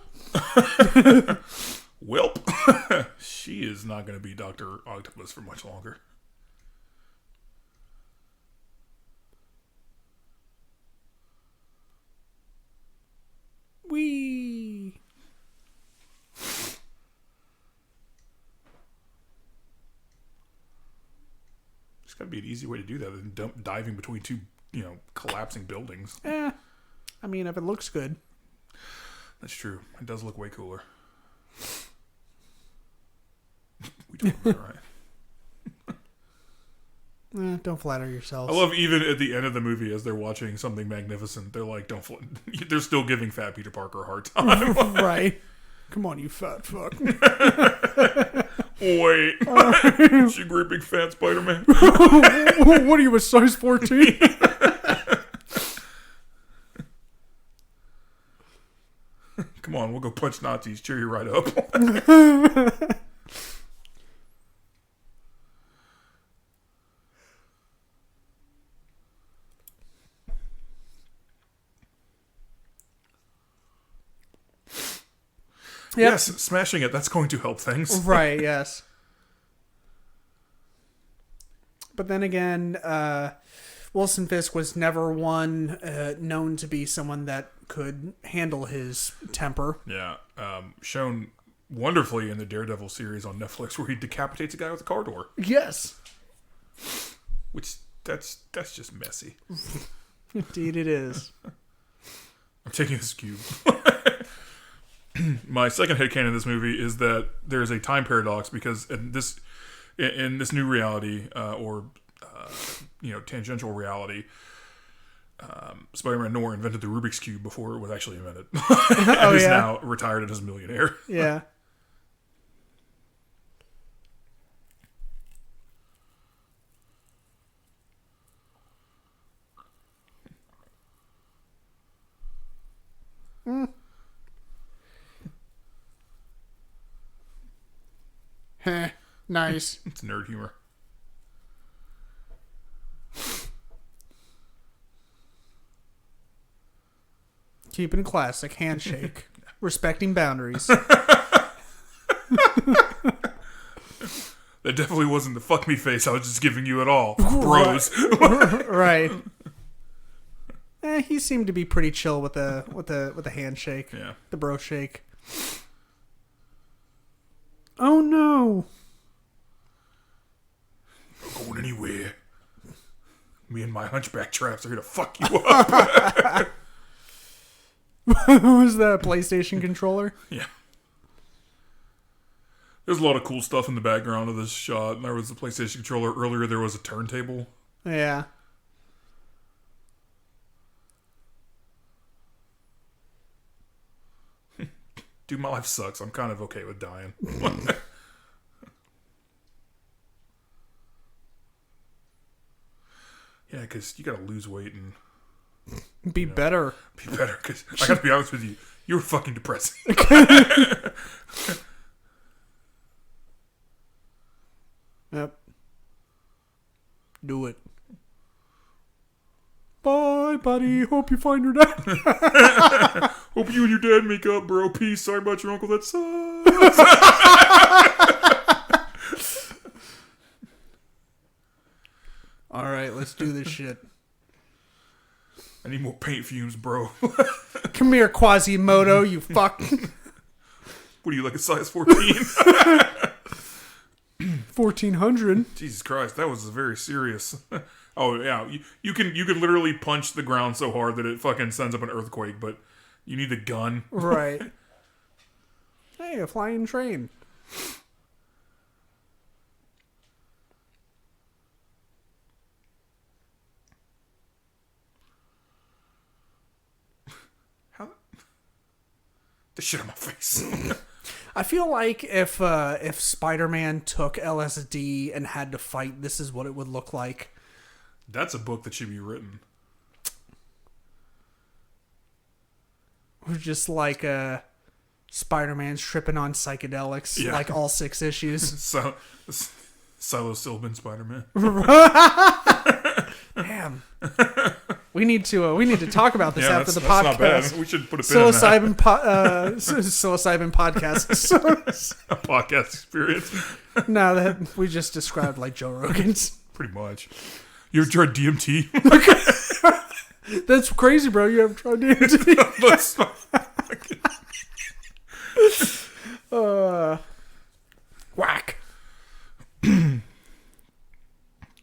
Welp. She is not going to be Dr. Octopus for much longer. Wee. There's got to be an easy way to do that than diving between two, collapsing buildings. I mean, if it looks good. That's true. It does look way cooler. We talked about it, right? Don't flatter yourselves. I love even at the end of the movie as they're watching something magnificent, they're like, they're still giving Fat Peter Parker a hard time. Right. Come on, you fat fuck. Wait. Is she a great big fat Spider-Man? What are you, a size 14? Come on, we'll go punch Nazis. Cheer you right up. Yep. Yes, smashing it, that's going to help things. Right, yes. But then again, Wilson Fisk was never one known to be someone that could handle his temper. Yeah. Shown wonderfully in the Daredevil series on Netflix where he decapitates a guy with a car door. Yes. Which, that's just messy. Indeed it is. I'm taking this cube. My second headcanon in this movie is that there's a time paradox because in this new reality, tangential reality, Spider-Man Noir invented the Rubik's Cube before it was actually invented. And is now retired and is a millionaire. Yeah. Nice. It's nerd humor. Keeping it classic. Handshake. Respecting boundaries. That definitely wasn't the fuck me face I was just giving you at all. Bros. Right. He seemed to be pretty chill with the handshake. Yeah. The bro shake. Oh no. Not going anywhere. Me and my hunchback traps are gonna fuck you up. Was that a PlayStation controller? Yeah. There's a lot of cool stuff in the background of this shot. There was the PlayStation controller. Earlier there was a turntable. Yeah. Dude, my life sucks. I'm kind of okay with dying. Yeah, because you gotta lose weight and Be better. be better. Because I gotta be honest with you, you were fucking depressing. Yep. Do it. Bye, buddy. Hope you find your dad. Hope you and your dad make up, bro. Peace. Sorry about your uncle. That sucks. All right, let's do this shit. I need more paint fumes, bro. Come here, Quasimodo, you fuck. What are you, like a size 14? 1400. Jesus Christ, that was very serious. Oh yeah, you can literally punch the ground so hard that it fucking sends up an earthquake, but you need the gun. Right. Hey, a flying train. How? The shit on my face. I feel like if Spider-Man took LSD and had to fight, this is what it would look like. That's a book that should be written. Or just like Spider-Man's tripping on psychedelics, Yeah. like all 6 issues. So, psilocybin Spider-Man. Damn. We need to talk about this after the podcast. Not bad. We should put a pin in that. Psilocybin podcast. A podcast experience. No, that we just described like Joe Rogan's. Pretty much. You ever tried DMT? That's crazy, bro. You haven't tried DMT. Whack.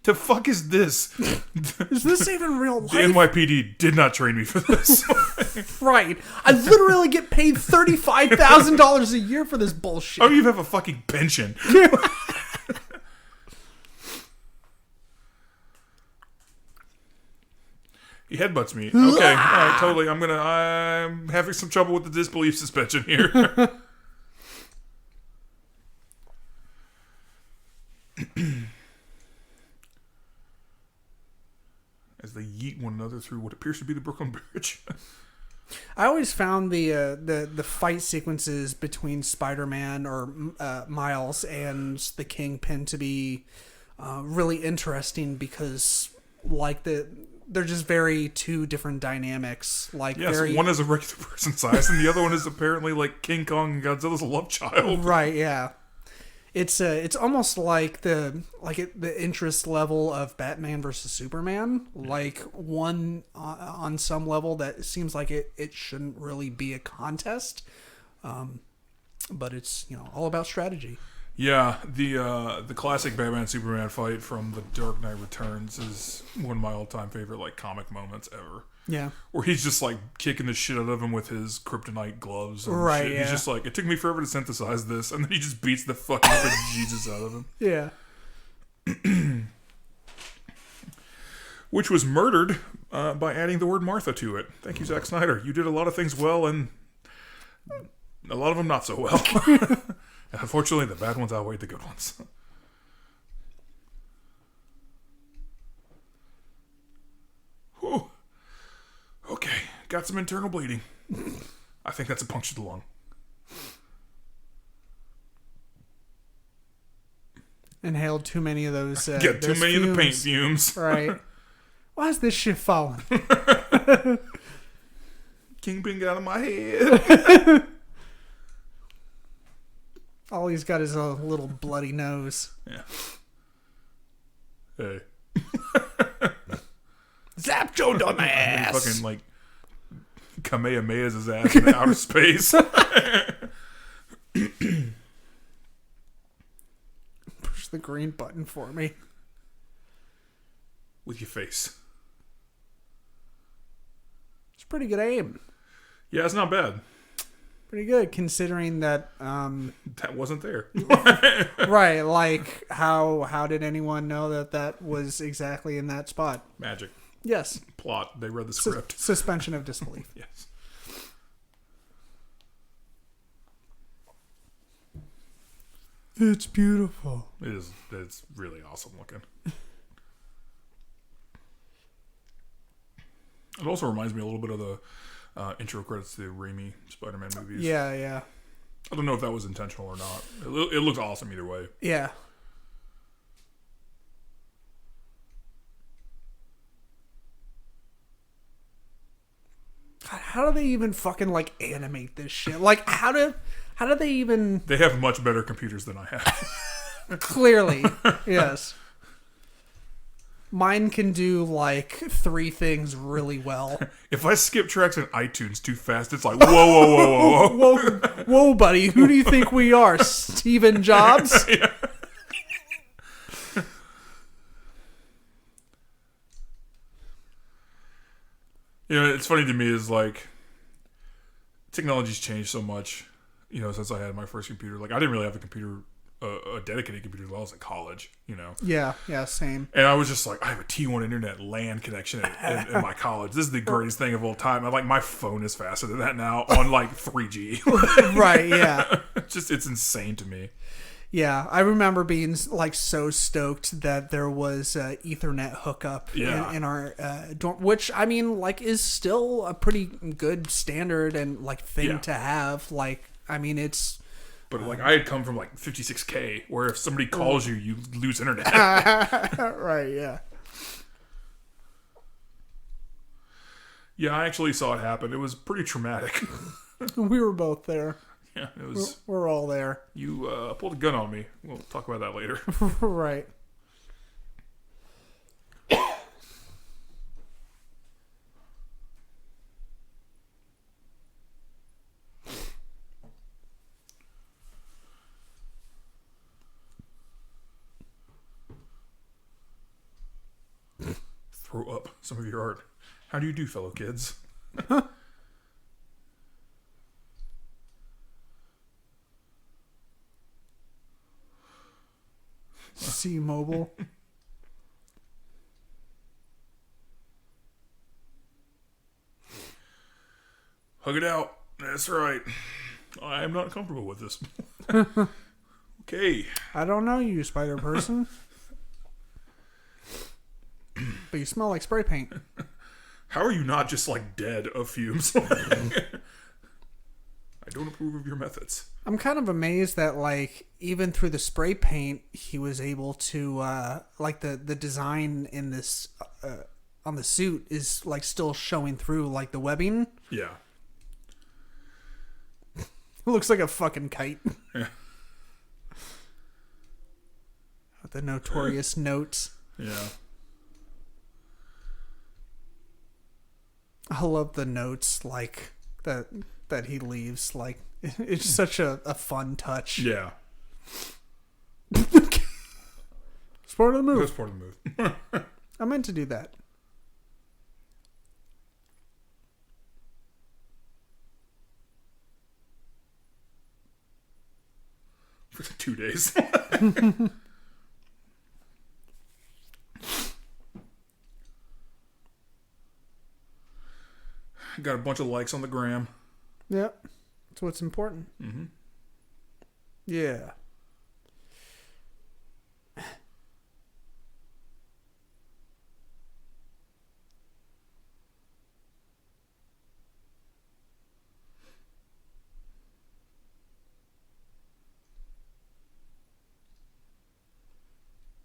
The fuck is this? Is this even real The life? NYPD did not train me for this. Right. I literally get paid $35,000 a year for this bullshit. Oh, you have a fucking pension. He headbutts me. Okay, all right, totally. I'm having some trouble with the disbelief suspension here. As they yeet one another through what appears to be the Brooklyn Bridge. I always found the fight sequences between Spider-Man or Miles and the Kingpin to be really interesting because like they're just very two different dynamics. Like Yes, very one is a regular person size, and the other one is apparently like King Kong and Godzilla's love child. right. Yeah. It's almost like the interest level of Batman versus Superman. Like one on some level that seems like it shouldn't really be a contest, but it's all about strategy. Yeah, the classic Batman Superman fight from The Dark Knight Returns is one of my all time favorite like comic moments ever. Yeah. Where he's just like kicking the shit out of him with his kryptonite gloves. And Right, shit. yeah. He's just like, it took me forever to synthesize this, and then he just beats the fucking Jesus out of him. Yeah. Which was murdered by adding the word Martha to it. Thank you, Zack Snyder. You did a lot of things well, and a lot of them not so well. And unfortunately, the bad ones outweighed the good ones. Whew. Okay, got some internal bleeding. I think that's a puncture to the lung. Inhaled too many of those. Get too those many of the paint fumes. fumes. Right. Why is this shit falling? Kingpin got out of my head. All he's got is a little bloody nose. Yeah. Hey. Zap Joe He dumbass. fucking like Kamehamehas his ass in outer space. Push the green button for me. With your face. It's pretty good aim. Yeah, it's not bad. Pretty good considering that. That wasn't there. Right. Like how did anyone know that was exactly in that spot? Magic. Yes. Plot. They read the script. Suspension of disbelief. Yes. It's beautiful. It is. It's really awesome looking. It also reminds me a little bit of the intro credits to the Raimi Spider-Man movies. Yeah, yeah. I don't know if that was intentional or not. It looks awesome either way. Yeah. God, how do they even fucking like animate this shit? Like how do they even They have much better computers than I have. clearly yes. Mine can do like 3 things really well. If I skip tracks in iTunes too fast, it's like, whoa, whoa, whoa, whoa, whoa. Whoa, buddy, who do you think we are? Steven Jobs? Yeah. It's funny to me is like technology's changed so much, since I had my first computer. Like I didn't really have a computer, a dedicated computer while I was in college, Yeah, same. And I was just like, I have a T1 internet LAN connection in my college. This is the greatest thing of all time. I'm like, my phone is faster than that now on like 3G. Right, yeah. It's insane to me. Yeah, I remember being like so stoked that there was Ethernet hookup Yeah. in our dorm, which I mean, like, is still a pretty good standard and like thing Yeah. to have. Like, I mean, it's But like I had come from like 56K, where if somebody calls you, you lose internet. right. Yeah, Yeah, I actually saw it happen. It was pretty traumatic. we were both there. Yeah, it was. We're all there. You pulled a gun on me. We'll talk about that later. Right. throw up some of your art. How do you do, fellow kids? C-Mobile. Hug it out. That's right. I am not comfortable with this. Okay. I don't know you, spider person. But you smell like spray paint. How are you not just like dead of fumes? I don't approve of your methods. I'm kind of amazed that like even through the spray paint, he was able to like the design in this on the suit is like still showing through like the webbing. Yeah. It looks like a fucking kite. Yeah. With the notorious notes. Yeah. I love the notes like that he leaves. Like it's such a fun touch. Yeah. It's part of the move. That's part of the move. I meant to do that. For 2 days. Got a bunch of likes on the gram. Yep. That's what's important. Mm-hmm. Yeah.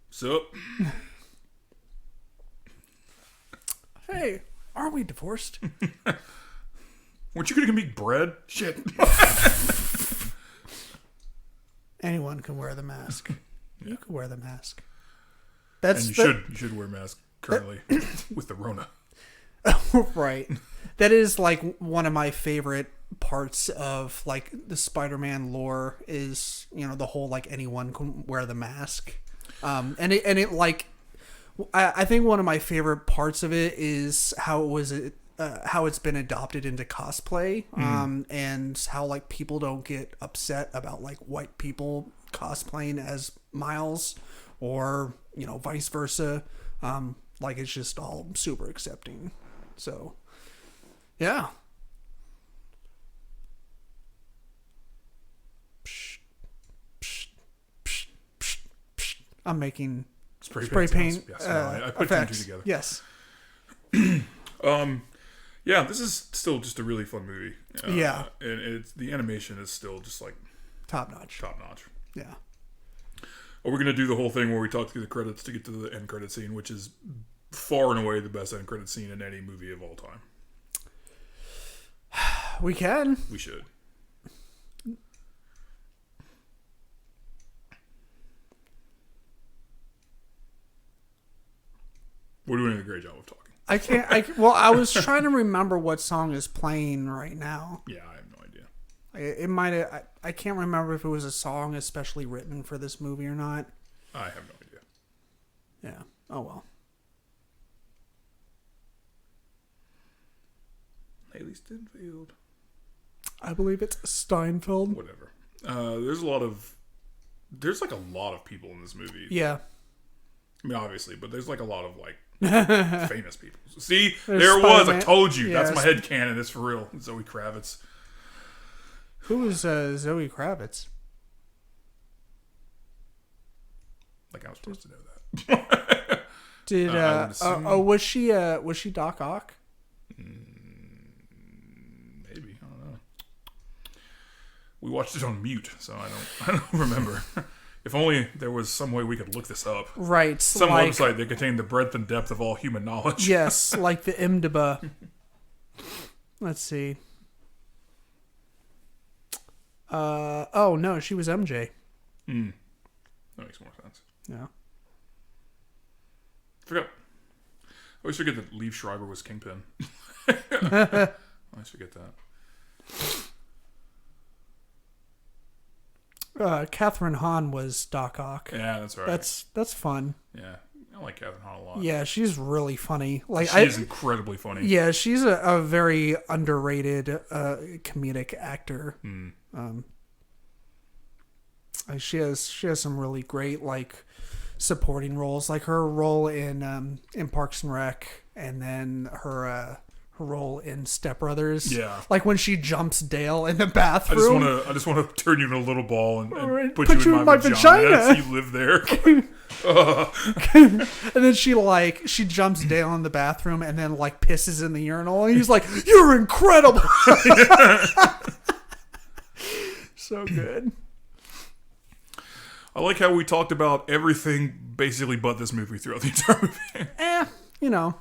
So, Hey, are we divorced? weren't you going to make bread? Shit. Anyone can wear the mask. Yeah. You can wear the mask. And That's you should wear a mask currently with the Rona. right. That is like one of my favorite parts of like the Spider-Man lore is, you know, the whole like anyone can wear the mask. And it like I think one of my favorite parts of it is how it's been adopted into cosplay, and how like people don't get upset about like white people cosplaying as Miles, or you know vice versa. Like it's just all super accepting. So, yeah. I'm making spray paint sounds. Yes, no, I put effects. two and two together. Yes. Yeah, this is still just a really fun movie. Yeah. And the animation is still just like Top notch. top notch. Yeah. Are we going to do the whole thing where we talk through the credits to get to the end credit scene, which is far and away the best end credit scene in any movie of all time? We can. We should. We're doing a great job of talking. Well, I was trying to remember what song is playing right now. Yeah, I have no idea. It might have. I can't remember if it was a song especially written for this movie or not. I have no idea. Yeah. Oh well. Haley Steinfeld. I believe it's Steinfeld. Whatever. There's like a lot of people in this movie. Yeah. I mean, obviously, but there's like a lot of like famous people. See, There's there it was. I Spider-Man. told you. Yeah, That's my head canon. It's for real. Zoe Kravitz. Who is Zoe Kravitz? Like I was supposed to know that. Did I would assume- was she Doc Ock? Maybe, I don't know. We watched it on mute, so I don't remember. If only there was some way we could look this up. Right. Some like, website that contained the breadth and depth of all human knowledge. Yes, like the IMDb. Let's see. Oh no, she was MJ. That makes more sense. Yeah. Forgot. I always forget that Liev Schreiber was Kingpin. I always forget that. Catherine Hahn was Doc Ock. Yeah, that's right. That's fun. Yeah. like Kathryn Hahn a lot. Yeah, she's really funny. Like She is incredibly funny. Yeah, she's a very underrated comedic actor. She has some really great like supporting roles, like her role in Parks and Rec, and then her role in Step Brothers. Yeah. Like when she jumps Dale in the bathroom. I just want to turn you in a little ball and put Put you in my vagina. So you live there. And then she jumps Dale in the bathroom and then like pisses in the urinal, and he's like, "You're incredible." So good. I like how we talked about everything basically but this movie throughout the entire movie. You know,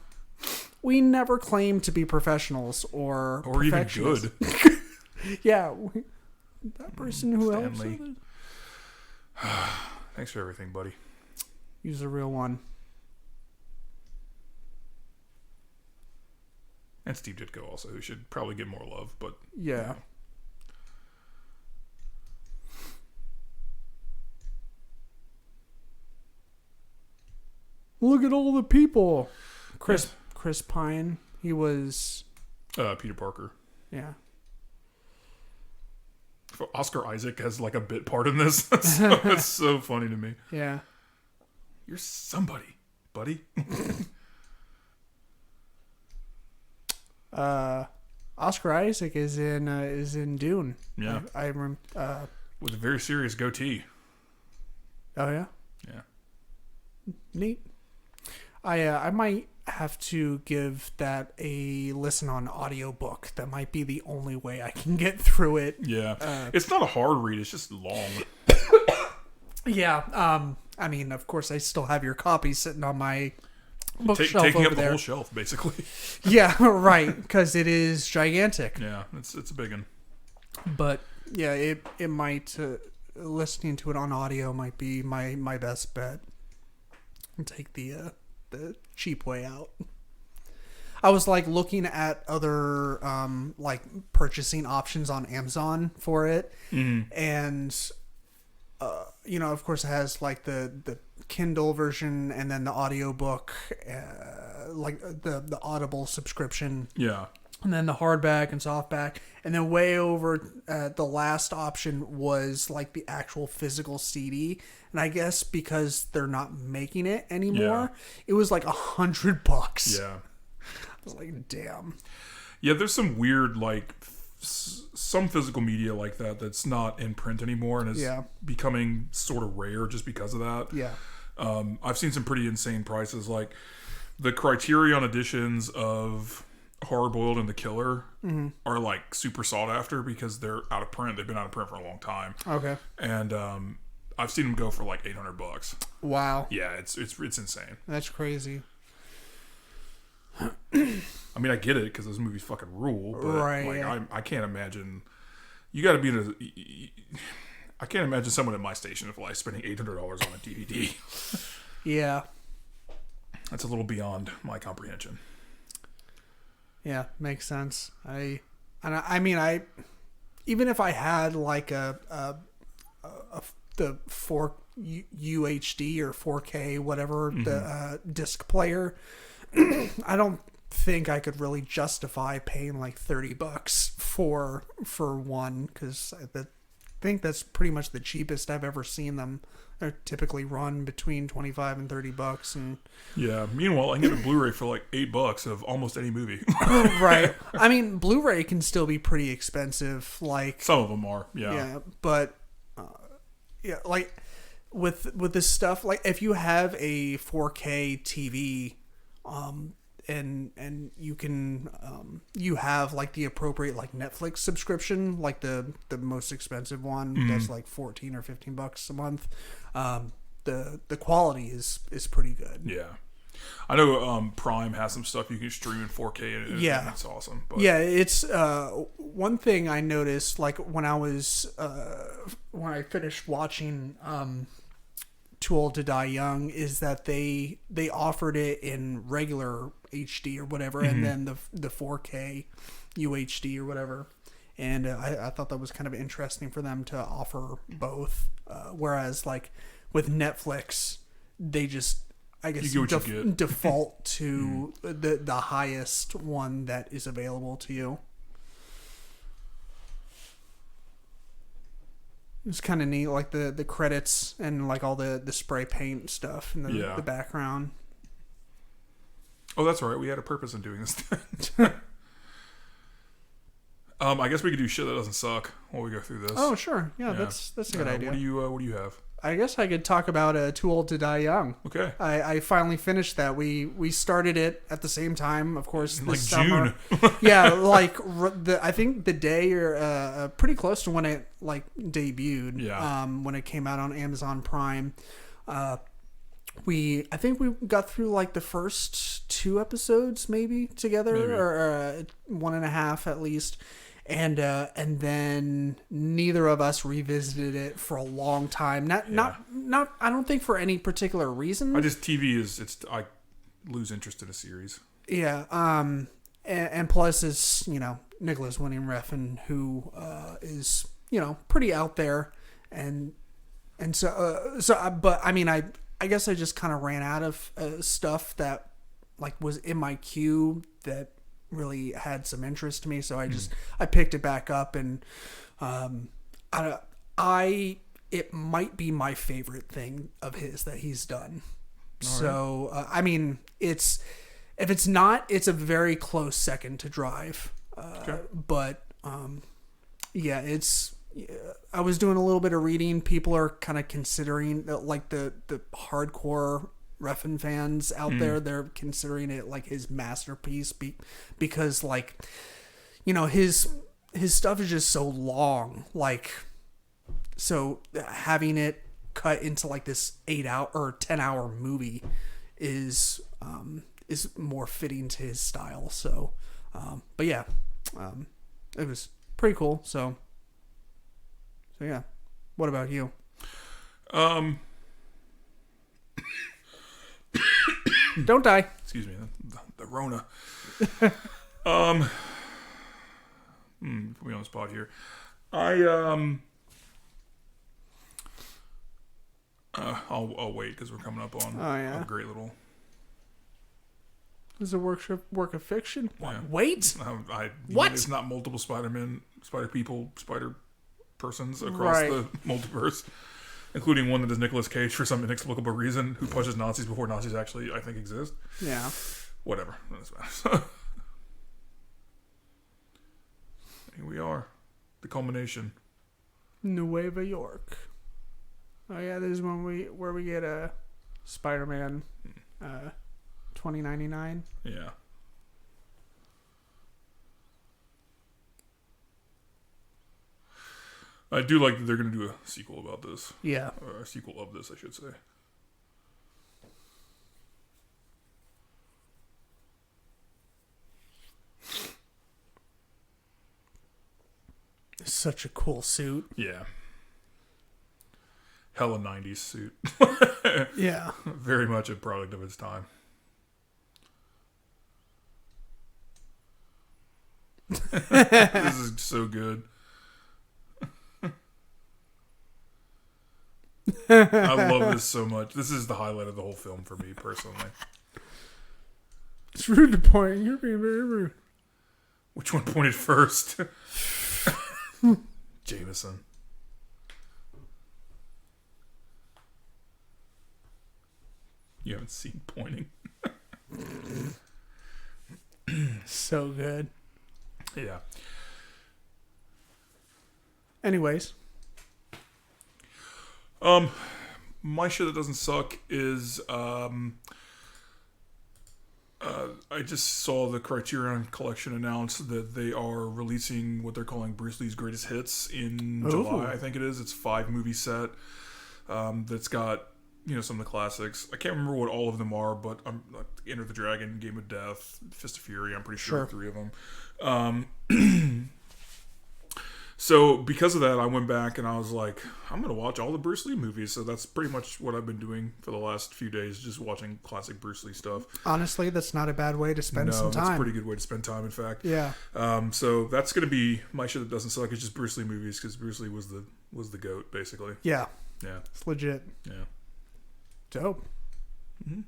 we never claim to be professionals or even perfectionists. good. Yeah, that person who helps Stanley. others. Thanks for everything, buddy. Use a real one. And Steve Ditko also, who should probably get more love, but Yeah. Look at all the people. Chris Pine. He was. Peter Parker. Yeah. Oscar Isaac has like a bit part in this. It's so funny to me. Yeah. You're somebody, buddy. Oscar Isaac is in Dune. Yeah. I remember. With a very serious goatee. Oh yeah. Yeah. Neat. I might have to give that a listen on audiobook. That might be the only way I can get through it. Yeah. It's not a hard read, it's just long. Yeah. I mean, of course, I still have your copy sitting on my bookshelf Taking over up the there. whole shelf, basically. Yeah, right. Because it is gigantic. Yeah, it's a big one. But yeah, it might listening to it on audio might be my best bet. And take the cheap way out. I was like looking at other like purchasing options on Amazon for it, and you know, of course, it has like the Kindle version and then the audiobook, like the Audible subscription. Yeah. And then the hardback and softback. And then way over the last option was like the actual physical CD. And I guess because they're not making it anymore, it was like $100. Yeah. I was like, damn. Yeah, there's some weird, like, some physical media like that that's not in print anymore and is becoming sort of rare just because of that. Yeah. I've seen some pretty insane prices. Like, the Criterion editions of Hard Boiled and The Killer are like super sought after because they're out of print. They've been out of print for a long time. Okay. And I've seen them go for like $800. Wow. Yeah, it's insane. That's crazy. I mean, I get it because those movies fucking rule, but Right, like yeah. I can't imagine. You got to be I can't imagine someone at my station of life spending $800 on a DVD. Yeah. That's a little beyond my comprehension. Yeah, makes sense. I mean, even if I had like the 4 UHD or 4K, whatever the disc player, I don't think I could really justify paying like $30 for one, because I think that's pretty much the cheapest I've ever seen them. They're typically run between $25 and $30, and Yeah. Meanwhile, I can get a Blu-ray for like $8 of almost any movie. right. I mean, Blu-ray can still be pretty expensive. Like Some of them are. Yeah. yeah, but yeah, like with this stuff, like if you have a 4K TV, and you can you have like the appropriate like Netflix subscription, like the most expensive one that's like $14 or $15 a month. The quality is pretty good. Yeah. I know Prime has some stuff you can stream in 4K and Yeah. it's awesome. But Yeah, it's one thing I noticed, like when I finished watching Too Old to Die Young, is that they offered it in regular HD or whatever, and then the 4K UHD or whatever. And I thought that was kind of interesting for them to offer both. Whereas like with Netflix, they just I guess You get what you get. default to the highest one that is available to you. It's kind of neat, like the credits and like all the spray paint stuff in Yeah. the background. Oh, that's right. We had a purpose in doing this. I guess we could do shit that doesn't suck while we go through this. Oh, sure. Yeah, Yeah. that's a good idea. What do you have? I guess I could talk about Too Old to Die Young. Okay. I finally finished that. We started it at the same time, of course, In, this like, summer. June. Yeah, like I think the day or pretty close to when it like debuted. Yeah. When it came out on Amazon Prime. I think we got through like the first 2 episodes maybe together, Maybe. or 1.5 at least. And then neither of us revisited it for a long time. Not I don't think for any particular reason. I lose interest in a series. Yeah. And plus it's, Nicholas Winding Refn, who is, pretty out there, and but I mean I guess I just kind of ran out of stuff that like was in my queue that really had some interest to me, so I picked it back up, and it might be my favorite thing of his that he's done. So I mean, if it's not, it's a very close second to Drive. Okay. But yeah, I was doing a little bit of reading. People are kind of considering like the hardcore Refn fans out there, they're considering it like his masterpiece because like, his stuff is just so long, like, so having it cut into like this 8-hour or 10-hour movie is more fitting to his style. So but yeah, it was pretty cool. So yeah, what about you? Don't die. Excuse me, the Rona. Put me on the spot here. I'll wait because we're coming up on a great little. This is a work of fiction. Yeah. Wait. What? It's not multiple Spider-Man, Spider-People, Spider-Persons across the multiverse, including one that is Nicolas Cage for some inexplicable reason, who punches Nazis before Nazis actually, I think, exist. Yeah. Whatever. That doesn't matter. Here we are. The culmination. Nueva York. Oh yeah, this is where we get a Spider-Man 2099. Yeah. I do like that they're going to do a sequel about this. Yeah. Or a sequel of this, I should say. Such a cool suit. Yeah. Hella 90s suit. Yeah. Very much a product of its time. This is so good. I love this so much. This is the highlight of the whole film for me, personally. It's rude to point. You're being very rude. Which one pointed first? Jameson. You haven't seen pointing. So good. Yeah. Anyways. My shit that doesn't suck is I just saw the Criterion Collection announce that they are releasing what they're calling Bruce Lee's Greatest Hits in July, I think it is. It's 5 movie set that's got, some of the classics. I can't remember what all of them are, but I'm like Enter the Dragon, Game of Death, Fist of Fury, I'm pretty sure 3 of them. So because of that, I went back and I was like, I'm going to watch all the Bruce Lee movies. So that's pretty much what I've been doing for the last few days, just watching classic Bruce Lee stuff. Honestly, that's not a bad way to spend some time. That's a pretty good way to spend time, in fact. Yeah. So that's going to be my shit that doesn't suck. It's just Bruce Lee movies because Bruce Lee was the GOAT, basically. Yeah. Yeah. It's legit. Yeah. Dope. Mm-hmm.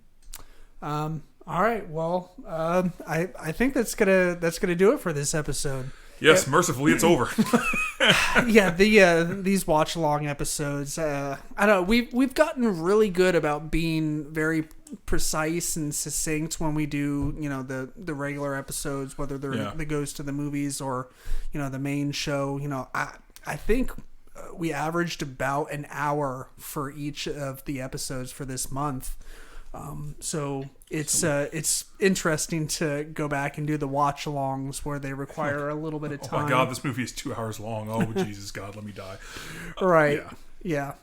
All right. Well, I think that's gonna do it for this episode. Yes, mercifully, it's over. Yeah, these watch along episodes. I don't know. We've gotten really good about being very precise and succinct when we do the regular episodes, whether they're the Goes to the Movies or the main show. I think we averaged about an hour for each of the episodes for this month. So it's interesting to go back and do the watch alongs where they require a little bit of time. Oh my God, this movie is 2 hours long. Oh Jesus God, let me die. Right. Yeah.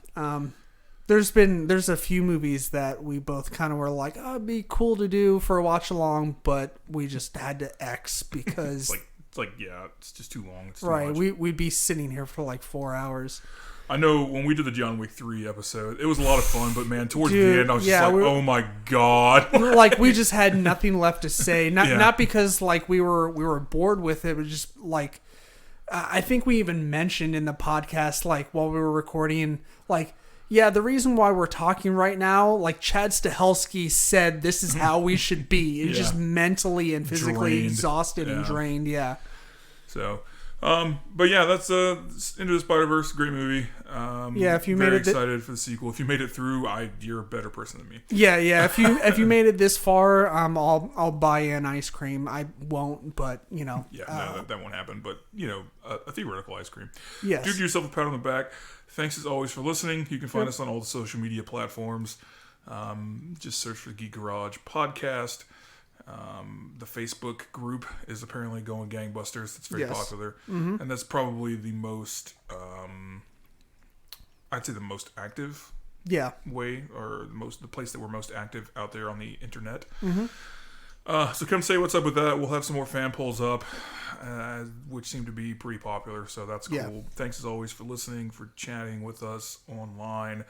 There's a few movies that we both kind of were like, oh, it'd be cool to do for a watch along, but we just had to X because it's just too long. It's too right. much. We'd be sitting here for like 4 hours. I know when we did the John Wick 3 episode, it was a lot of fun, but man, towards the end, I was just like, oh my God. Like, we just had nothing left to say. Not because, like, we were bored with it, but just, like, I think we even mentioned in the podcast, like, while we were recording, like, yeah, the reason why we're talking right now, like, Chad Stahelski said this is how we should be. It's just mentally and physically exhausted and drained, So... but yeah, that's Into the Spider-Verse, great movie. If you made it excited for the sequel. If you made it through, you're a better person than me. Yeah. If you made it this far, I'll buy you an ice cream. I won't, but no, that won't happen. But a theoretical ice cream. Yes. Do yourself a pat on the back. Thanks as always for listening. You can find us on all the social media platforms. Just search for the Geek Garage Podcast. The Facebook group is apparently going gangbusters. It's very popular, and that's probably the most, I'd say, the most active way, or the place that we're most active out there on the internet. So come say what's up with that. We'll have some more fan polls up, which seem to be pretty popular, so that's cool. Thanks as always for listening, for chatting with us online,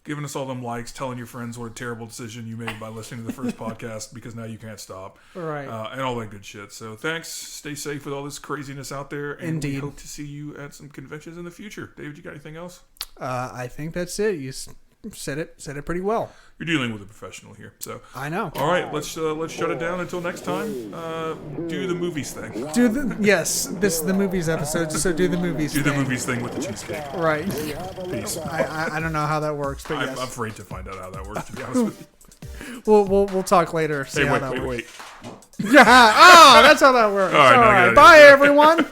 giving us all them likes, telling your friends what a terrible decision you made by listening to the first podcast because now you can't stop. Right. And all that good shit. So thanks. Stay safe with all this craziness out there. And Indeed. we hope to see you at some conventions in the future. David, you got anything else? I think that's it. You said it pretty well. You're dealing with a professional here. So I know. All right, let's shut it down until next time. Do the movies thing. This is the movies episode, so do the movies Do thing. the movies thing with the cheesecake. Right. Peace. I don't know how that works, but I'm yes. afraid to find out how that works, to be honest with you. We'll talk later. See how that works. Wait. Yeah. Oh, that's how that works. All right, All right. Bye, everyone.